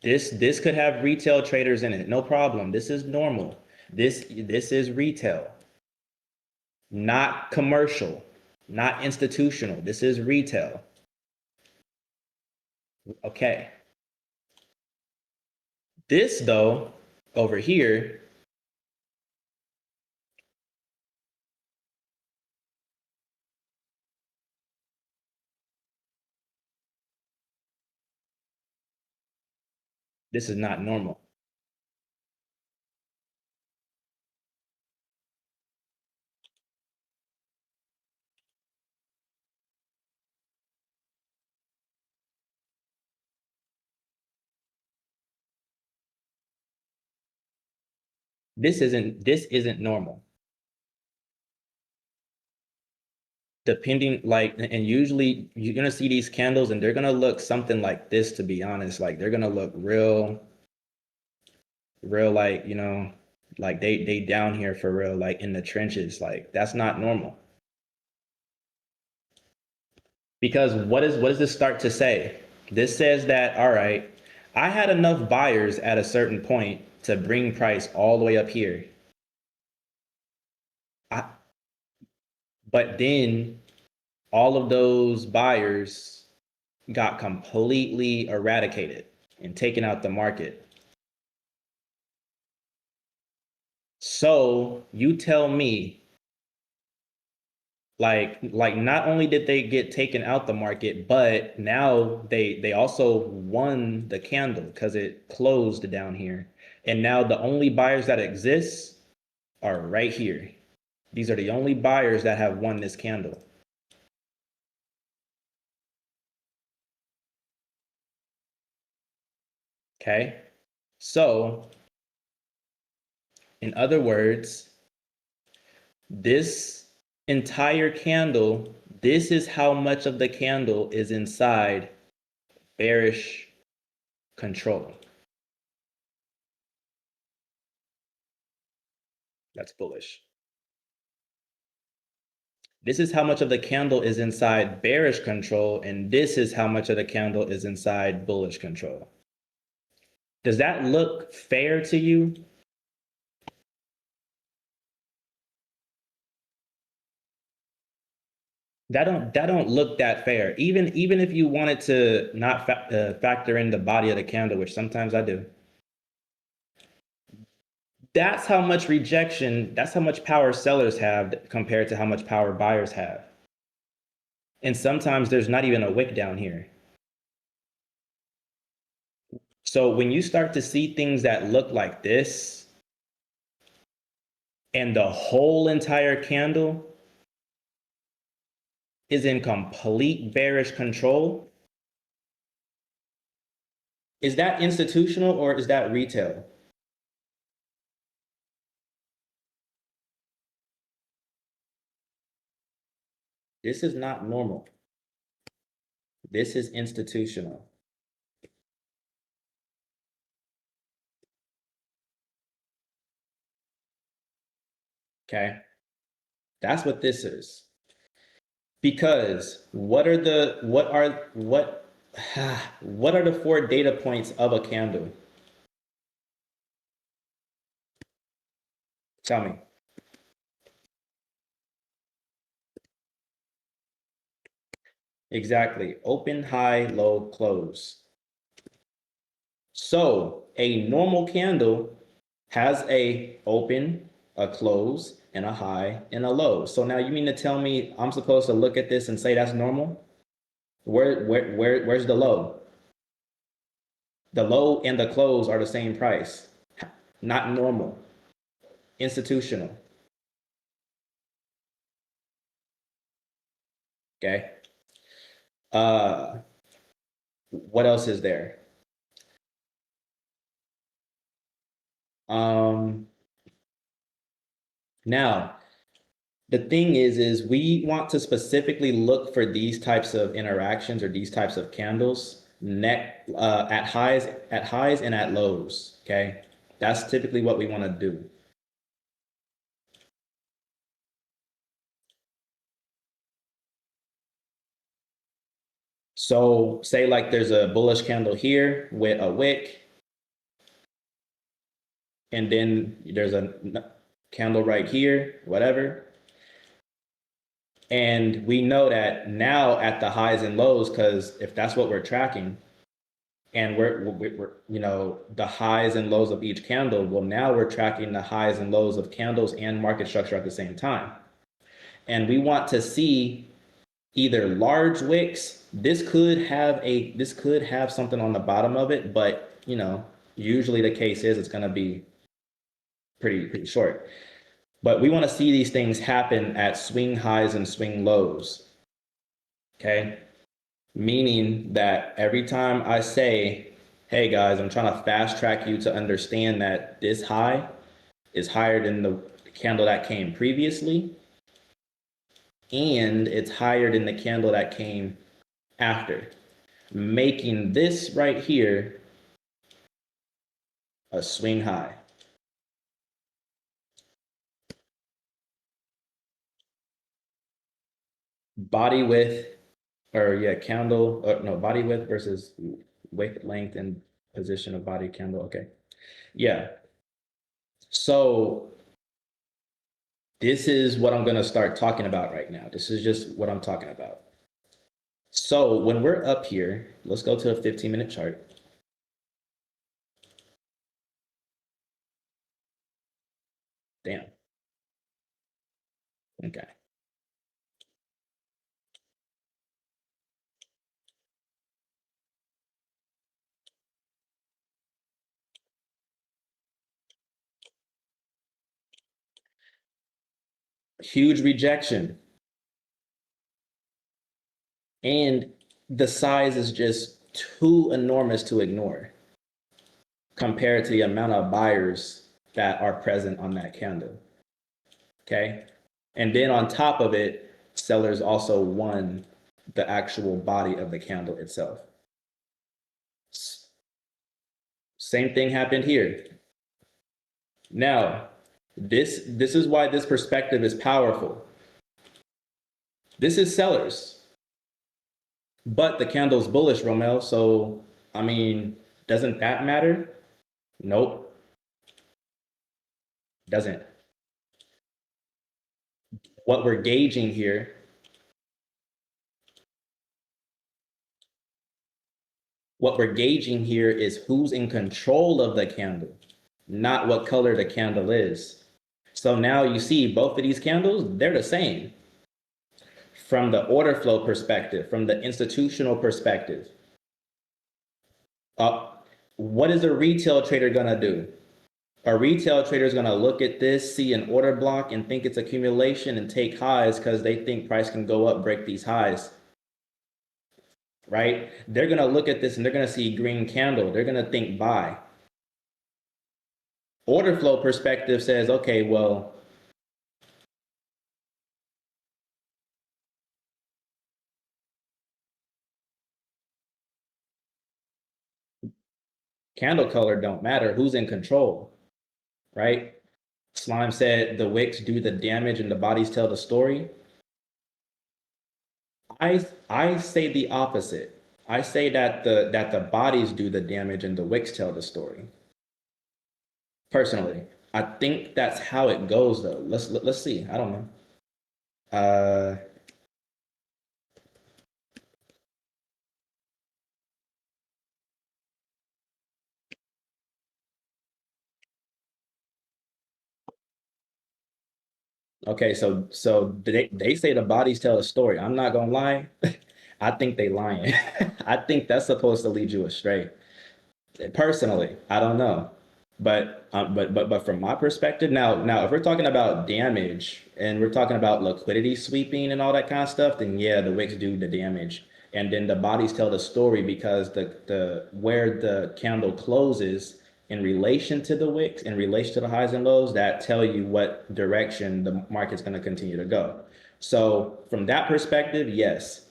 This could have retail traders in it, no problem. This is normal. This is retail, not commercial, not institutional. This is retail. Okay. This though, over here, this is not normal. This isn't normal. Depending, like, and usually you're gonna see these candles and they're gonna look something like this, to be honest. Like they're gonna look real like, like they down here for real, like in the trenches. Like that's not normal. Because what does this start to say? This says that, all right, I had enough buyers at a certain point to bring price all the way up here. But then all of those buyers got completely eradicated and taken out the market. So you tell me, like not only did they get taken out the market, but now they also won the candle because it closed down here. And now the only buyers that exist are right here. These are the only buyers that have won this candle. Okay. So in other words, this entire candle, this is how much of the candle is inside bearish control. That's bullish. This is how much of the candle is inside bearish control, and this is how much of the candle is inside bullish control. Does that look fair to you? That don't look that fair. Even if you wanted to not factor in the body of the candle, which sometimes I do. That's how much rejection, that's how much power sellers have compared to how much power buyers have. And sometimes there's not even a wick down here. So when you start to see things that look like this and the whole entire candle is in complete bearish control, is that institutional or is that retail? This is not normal. This is institutional. Okay? That's what this is. Because what are the four data points of a candle? Tell me. Exactly. Open, high, low, close. So a normal candle has a open, a close, and a high and a low. So now you mean to tell me I'm supposed to look at this and say that's normal? Where's the low? The low and the close are the same price. Not normal. Institutional. Okay. What else is there? Now, the thing is we want to specifically look for these types of interactions or these types of candles at highs and at lows. Okay, that's typically what we want to do. So say like there's a bullish candle here with a wick, and then there's a candle right here, whatever. And we know that now at the highs and lows, because if that's what we're tracking, and we're you know the highs and lows of each candle, well now we're tracking the highs and lows of candles and market structure at the same time. And we want to see either large wicks. This could have something on the bottom of it, but you know usually the case is it's going to be pretty short. But we want to see these things happen at swing highs and swing lows. Okay? Meaning that every time I say, hey guys, I'm trying to fast track you to understand that this high is higher than the candle that came previously, and it's higher than the candle that came after, making this right here a swing high. Body width, candle, body width versus wick length and position of body candle. Okay. Yeah. So this is what I'm going to start talking about right now. This is just what I'm talking about. So when we're up here, let's go to a 15-minute chart. Damn. Okay. Huge rejection. And the size is just too enormous to ignore compared to the amount of buyers that are present on that candle. Okay. And then on top of it, sellers also won the actual body of the candle itself. Same thing happened here. Now, this is why this perspective is powerful. This is sellers, but the candle's bullish, Romel. So, I mean, doesn't that matter? Nope. Doesn't. What we're gauging here is who's in control of the candle, not what color the candle is. So now you see both of these candles, they're the same. From the order flow perspective, from the institutional perspective. What is a retail trader gonna do? A retail trader is going to look at this, see an order block, and think it's accumulation and take highs because they think price can go up, break these highs. Right? They're going to look at this and they're going to see green candle. They're going to think buy. Order flow perspective says, okay, well, candle color don't matter. Who's in control, right? Slime said the wicks do the damage and the bodies tell the story. I say the opposite. I say that the bodies do the damage and the wicks tell the story. Personally, I think that's how it goes though. Let's see. I don't know. Okay, so they say the bodies tell a story. I'm not gonna lie. I think they lying. I think that's supposed to lead you astray. Personally, I don't know, but from my perspective, now if we're talking about damage and we're talking about liquidity sweeping and all that kind of stuff, then yeah, the wicks do the damage, and then the bodies tell the story because the where the candle closes in relation to the wicks, in relation to the highs and lows, that tell you what direction the market's going to continue to go. So from that perspective, yes,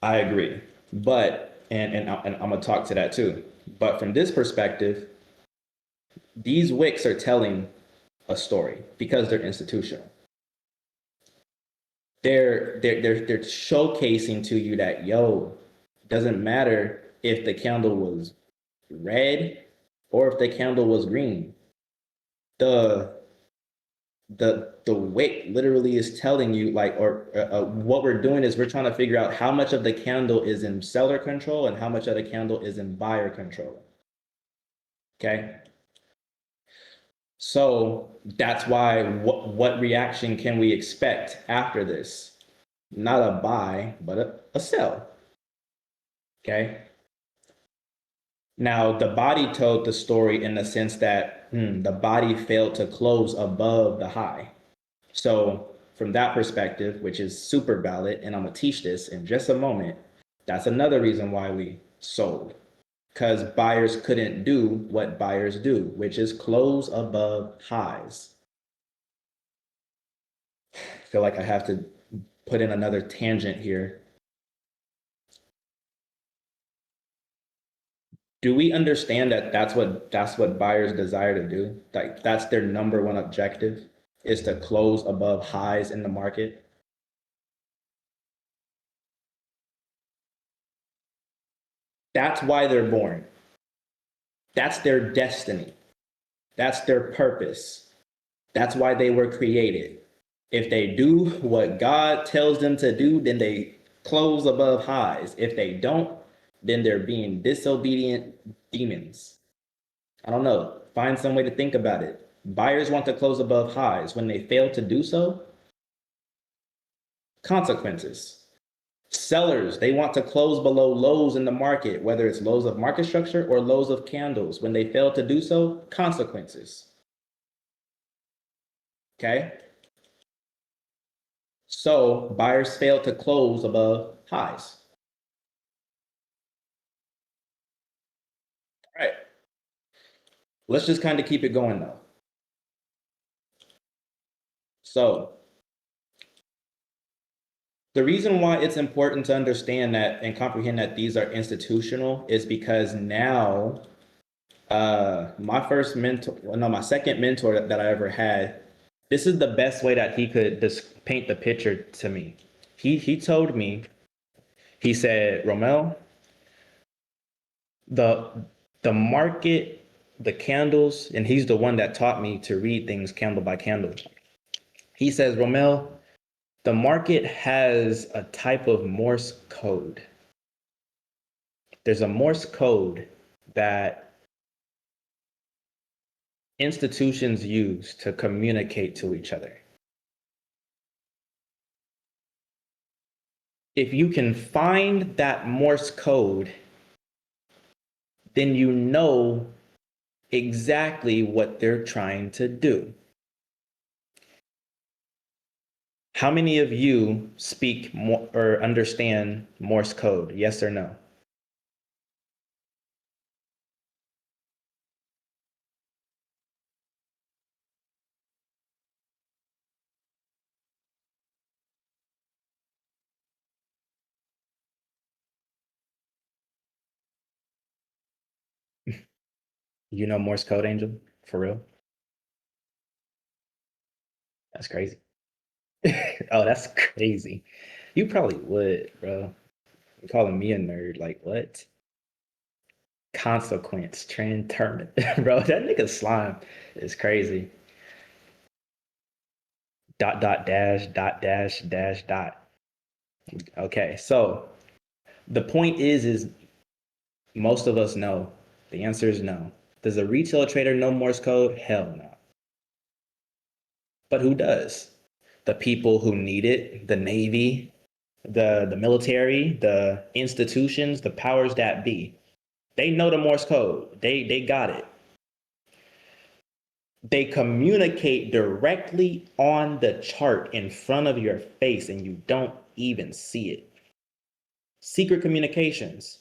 I agree. But and I'm gonna talk to that too. But from this perspective, these wicks are telling a story because they're institutional. They're showcasing to you that yo, doesn't matter if the candle was red or if the candle was green. The the wick literally is telling you like, or what we're doing is we're trying to figure out how much of the candle is in seller control and how much of the candle is in buyer control. Okay. So that's why what reaction can we expect after this? Not a buy, but a sell. Okay. Now the body told the story in the sense that the body failed to close above the high. So from that perspective, which is super valid, and I'm gonna teach this in just a moment, that's another reason why we sold. Because buyers couldn't do what buyers do, which is close above highs. I feel like I have to put in another tangent here. Do we understand that that's what buyers desire to do? Like that's their number one objective is to close above highs in the market. That's why they're born. That's their destiny. That's their purpose. That's why they were created. If they do what God tells them to do, then they close above highs. If they don't, then they're being disobedient demons. I don't know. Find some way to think about it. Buyers want to close above highs. When they fail to do so, consequences. Sellers, they want to close below lows in the market, whether it's lows of market structure or lows of candles. When they fail to do so, consequences. Okay? So buyers fail to close above highs. All right. Let's just kind of keep it going though. So the reason why it's important to understand that and comprehend that these are institutional is because now my first mentor, no, my second mentor that I ever had, this is the best way that he could just paint the picture to me. He told me, he said, Romel, the the market, the candles, and he's the one that taught me to read things candle by candle. He says, Romel, the market has a type of Morse code. There's a Morse code that institutions use to communicate to each other. If you can find that Morse code, then you know exactly what they're trying to do. How many of you speak or understand Morse code? Yes or no? You know Morse code, Angel? For real? That's crazy. Oh, that's crazy. You probably would, bro. You're calling me a nerd. Like, what? Consequence, transterminate. Bro, that nigga slime is crazy. Dot, dot, dash, dot, dash, dash, dot. Okay, so the point is most of us know. The answer is no. Does a retail trader know Morse code? Hell no. But who does? The people who need it, the Navy, the military, the institutions, the powers that be. They know the Morse code. They got it. They communicate directly on the chart in front of your face and you don't even see it. Secret communications.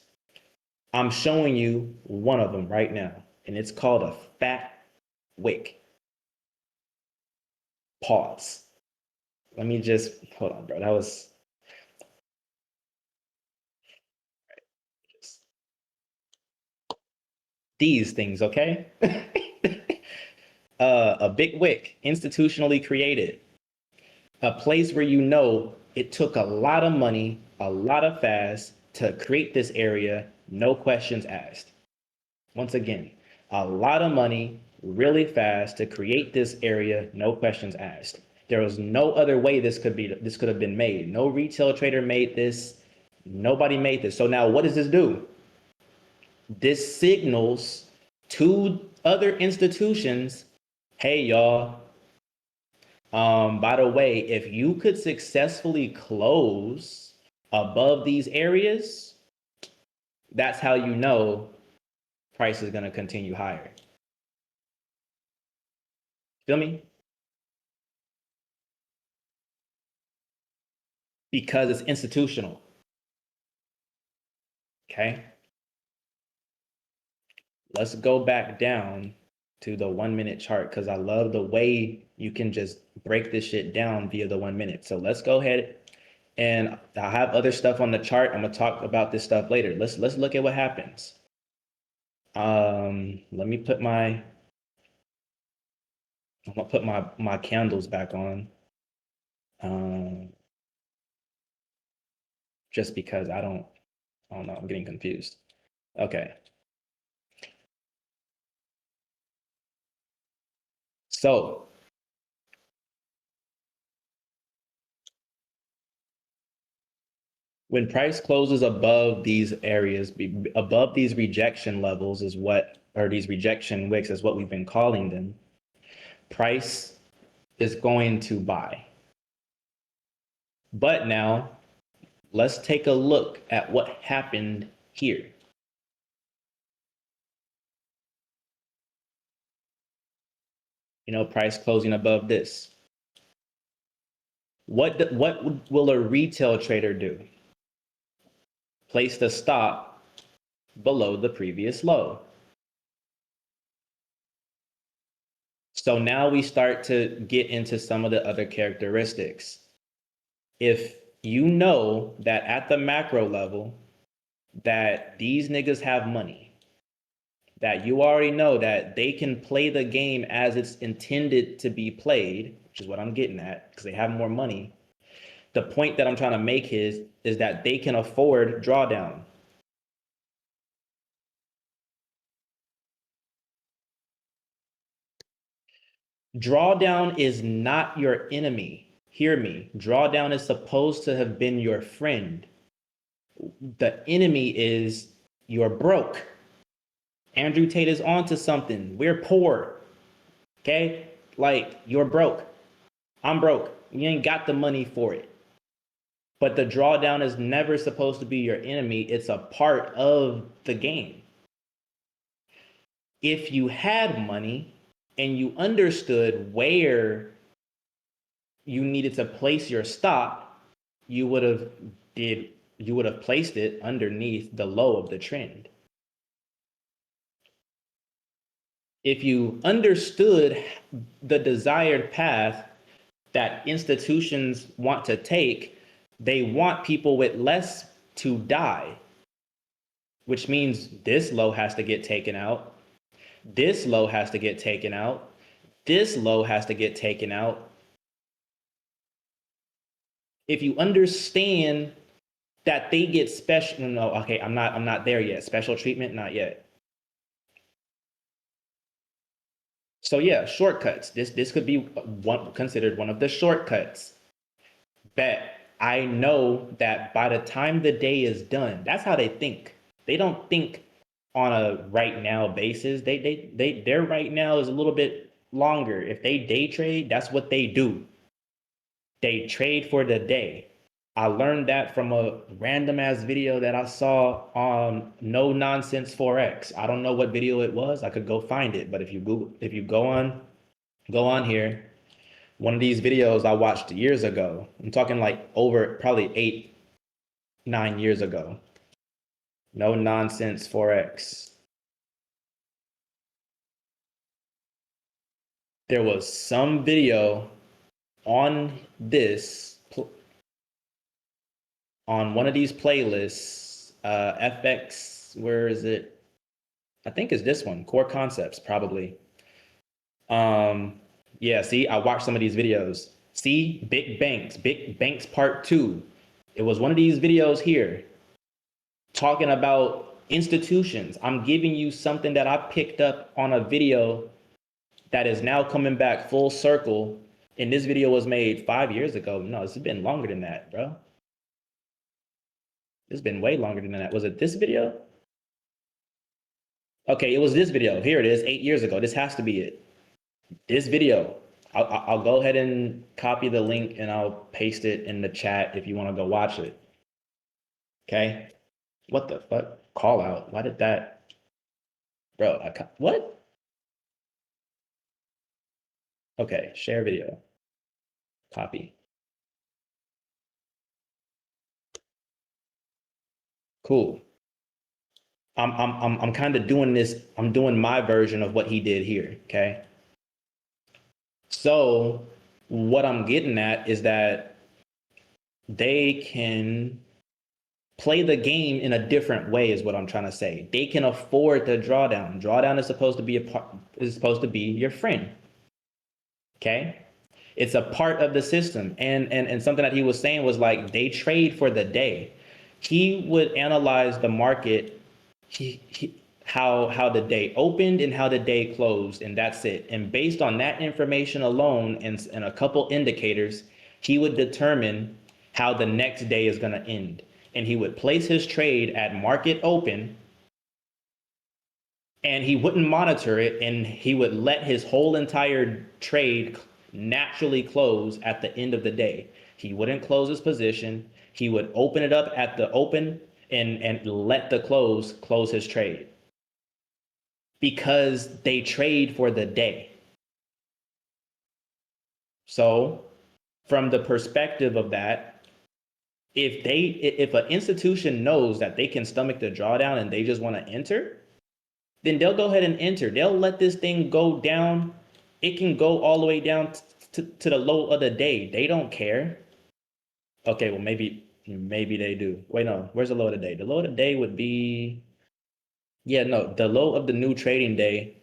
I'm showing you one of them right now, and it's called a fat wick. Pause. Let me just hold on, bro. That was just these things, okay? A big wick, institutionally created, a place where you know it took a lot of money, a lot of fast to create this area, no questions asked. Once again, a lot of money, really fast to create this area, no questions asked. There was no other way this could have been made. No retail trader made this. Nobody made this. So now what does this do? This signals to other institutions, hey y'all, by the way, if you could successfully close above these areas, that's how you know price is going to continue higher. Feel me? Because it's institutional. Okay. Let's go back down to the 1 minute chart because I love the way you can just break this shit down via the 1 minute. So let's go ahead and I have other stuff on the chart. I'm gonna talk about this stuff later. Let's look at what happens. Let me put I'm gonna put my candles back on. Um, just because I don't know, I'm getting confused. Okay. So when price closes above these areas, above these rejection levels is what, or these rejection wicks is what we've been calling them, price is going to buy. But now let's take a look at what happened here. You know, price closing above this. What will a retail trader do? Place the stop below the previous low. So now we start to get into some of the other characteristics. If you know that at the macro level that these niggas have money, that you already know that they can play the game as it's intended to be played, which is what I'm getting at, because they have more money. The point that I'm trying to make is that they can afford drawdown. Drawdown is not your enemy. Hear me. Drawdown is supposed to have been your friend. The enemy is you're broke. Andrew Tate is onto something. We're poor. Okay? Like, you're broke. I'm broke. You ain't got the money for it. But the drawdown is never supposed to be your enemy. It's a part of the game. If you had money and you understood where you needed to place your stop, you would have placed it underneath the low of the trend. If you understood the desired path that institutions want to take, they want people with less to die, which means this low has to get taken out. This low has to get taken out. This low has to get taken out. If you understand that they get special, no, okay, I'm not there yet. Special treatment, not yet. So yeah, shortcuts. This could be considered one of the shortcuts. Bet I know that by the time the day is done, that's how they think. They don't think on a right now basis. Their right now is a little bit longer. If they day trade, that's what they do. They trade for the day. I learned that from a random ass video that I saw on No Nonsense Forex. I don't know what video it was. I could go find it, but if you go on here, one of these videos I watched years ago. I'm talking like over probably 8-9 years ago. No Nonsense Forex. There was some video on on one of these playlists, FX, where is it? I think it's this one, Core Concepts, probably. Yeah, see, I watched some of these videos. See, Big Banks Part 2. It was one of these videos here talking about institutions. I'm giving you something that I picked up on a video that is now coming back full circle. And this video was made 5 years ago. No, it's been longer than that, bro. It's been way longer than that. Was it this video? Okay, it was this video. Here it is, 8 years ago. This has to be it. This video. I'll go ahead and copy the link and I'll paste it in the chat if you want to go watch it. Okay? What the fuck? Call out. Why did that? Bro, what? Okay, share video. Copy. Cool. I'm kind of doing this. I'm doing my version of what he did here. Okay. So what I'm getting at is that they can play the game in a different way, is what I'm trying to say. They can afford the drawdown. Drawdown is supposed to be your friend. Okay. It's a part of the system. And something that he was saying was like, they trade for the day. He would analyze the market, how the day opened and how the day closed, and that's it. And based on that information alone and a couple indicators, he would determine how the next day is going to end. And he would place his trade at market open, and he wouldn't monitor it, and he would let his whole entire trade naturally close at the end of the day. He wouldn't close his position. He would open it up at the open and let the close his trade, because they trade for the day. So from the perspective of that, if an institution knows that they can stomach the drawdown and they just want to enter, then they'll go ahead and enter. They'll let this thing go down. It can go all the way down to the low of the day. They don't care. Okay, well, maybe they do. Wait, no, where's the low of the day? The low of the day would be, yeah, no, the low of the new trading day.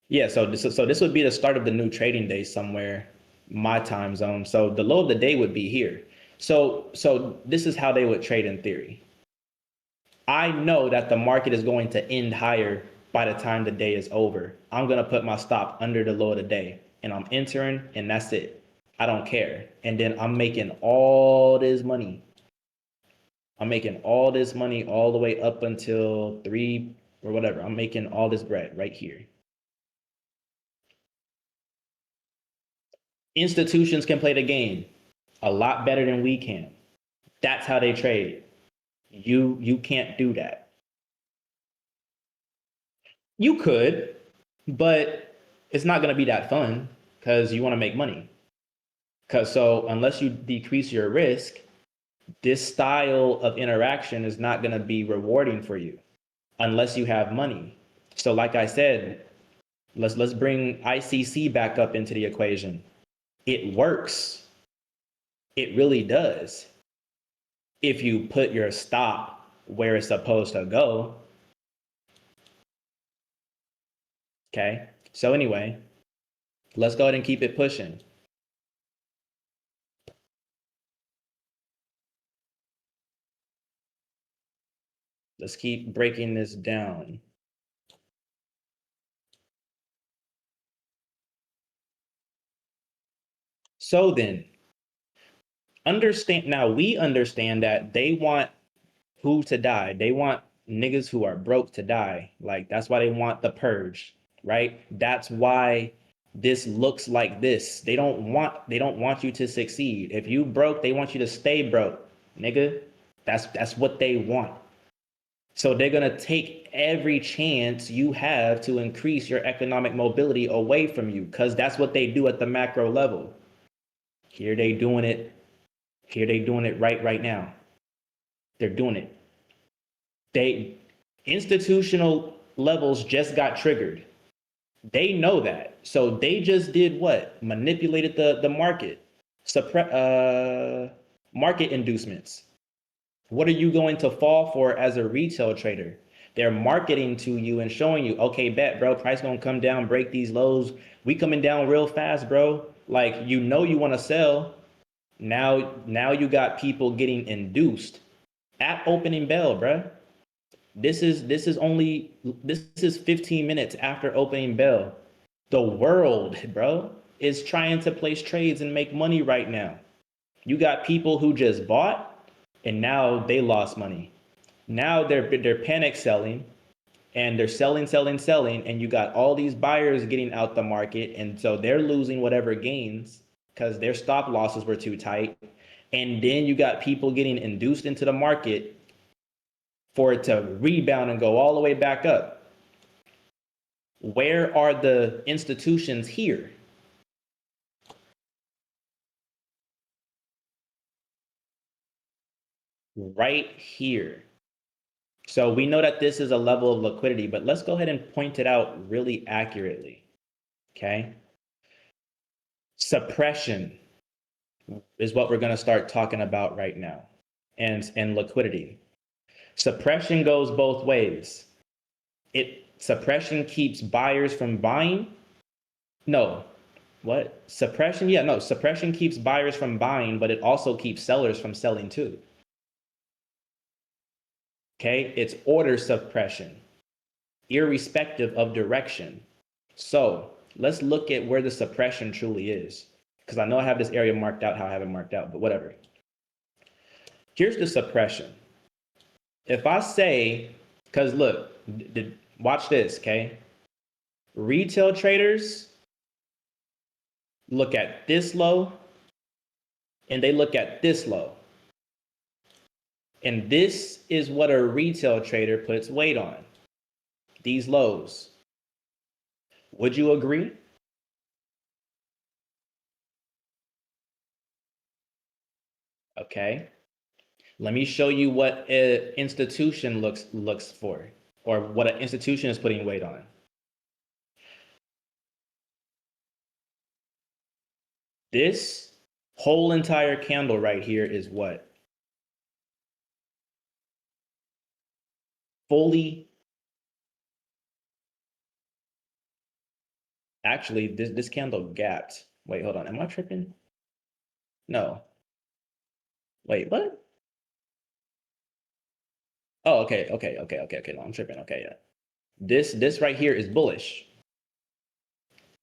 Yeah, so this would be the start of the new trading day somewhere, my time zone. So the low of the day would be here. So this is how they would trade in theory. I know that the market is going to end higher by the time the day is over. I'm going to put my stop under the low of the day, and I'm entering, and that's it. I don't care. And then I'm making all this money. I'm making all this money all the way up until 3 or whatever. I'm making all this bread right here. Institutions can play the game a lot better than we can. That's how they trade. You can't do that. You could, But it's not going to be that fun because you want to make money. So unless you decrease your risk, this style of interaction is not going to be rewarding for you unless you have money. So like I said, let's bring ICC back up into the equation. It works. It really does. If you put your stop where it's supposed to go. Okay. So anyway, let's go ahead and keep it pushing. Let's keep breaking this down. So then, we understand that they want who to die. They want niggas who are broke to die. Like, that's why they want the purge, right? That's why this looks like this. They don't want you to succeed. If you broke, they want you to stay broke, nigga. That's what they want. So they're gonna take every chance you have to increase your economic mobility away from you, because that's what they do at the macro level. Here they doing it. Here they doing it right now. They're doing it. They institutional levels just got triggered. They know that. So they just did what? Manipulated the market. Market inducements. What are you going to fall for as a retail trader? They're marketing to you and showing you, okay, bet, bro, price gonna come down, break these lows. We coming down real fast, bro. Like, you know you want to sell. Now you got people getting induced at opening bell, bro. This is 15 minutes after opening bell. The world, bro, is trying to place trades and make money right now. You got people who just bought and now they lost money. Now they're panic selling and they're selling, and you got all these buyers getting out the market, and so they're losing whatever gains because their stop losses were too tight. And then you got people getting induced into the market for it to rebound and go all the way back up. Where are the institutions here? Right here. So we know that this is a level of liquidity, but let's go ahead and point it out really accurately. Okay. Suppression is what we're going to start talking about right now, and liquidity. Suppression goes both ways. Suppression keeps buyers from buying. No, what? Suppression? Yeah, no, suppression keeps buyers from buying, but it also keeps sellers from selling too. Okay, it's order suppression, irrespective of direction. So let's look at where the suppression truly is, because I know I have this area marked out how I have it marked out, but whatever. Here's the suppression. If I say, because look, watch this, okay? Retail traders look at this low and they look at this low. And this is what a retail trader puts weight on, these lows. Would you agree? Okay. Let me show you what an institution looks for, or what an institution is putting weight on. This whole entire candle right here is what? Fully. Actually, this candle gapped. Wait, hold on. Am I tripping? No. Wait, what? Oh, okay. No, I'm tripping. Okay, yeah. This right here is bullish.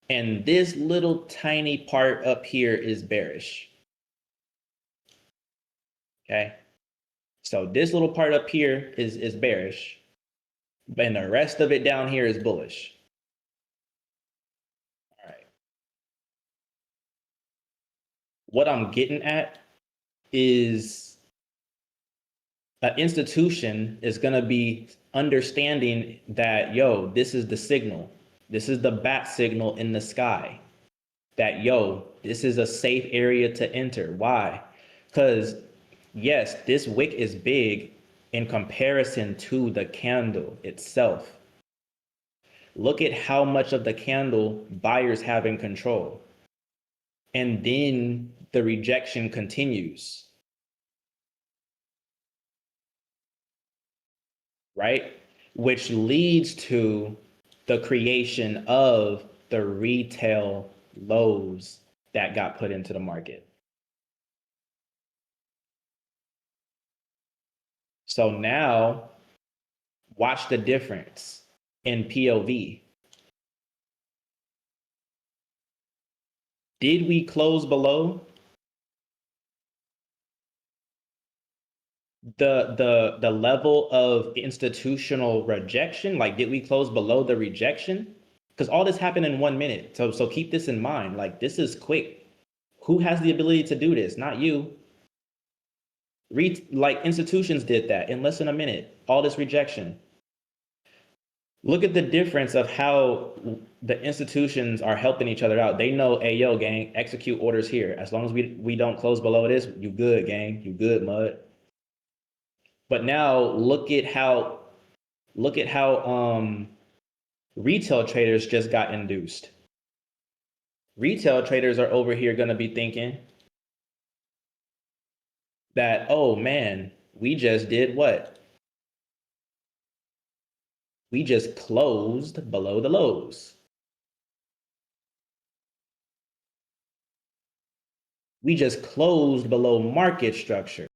And this little tiny part up here is bearish. Okay. So this little part up here is bearish. And the rest of it down here is bullish. All right. What I'm getting at is an institution is going to be understanding that, yo, this is the signal. This is the bat signal in the sky that, yo, this is a safe area to enter. Why? Because, yes, this wick is big in comparison to the candle itself. Look at how much of the candle buyers have in control. And then the rejection continues. Right? Which leads to the creation of the retail lows that got put into the market. So now, watch the difference in POV. Did we close below the level of institutional rejection? Like, did we close below the rejection? Because all this happened in 1 minute. So keep this in mind. Like, this is quick. Who has the ability to do this? Not you. Like, institutions did that in less than a minute. All this rejection. Look at the difference of how the institutions are helping each other out. They know, hey, yo, gang, execute orders here. As long as we don't close below this, you good, gang. You good, mud. But now look at how retail traders just got induced. Retail traders are over here going to be thinking that, oh man, we just did what? We just closed below the lows. We just closed below market structure.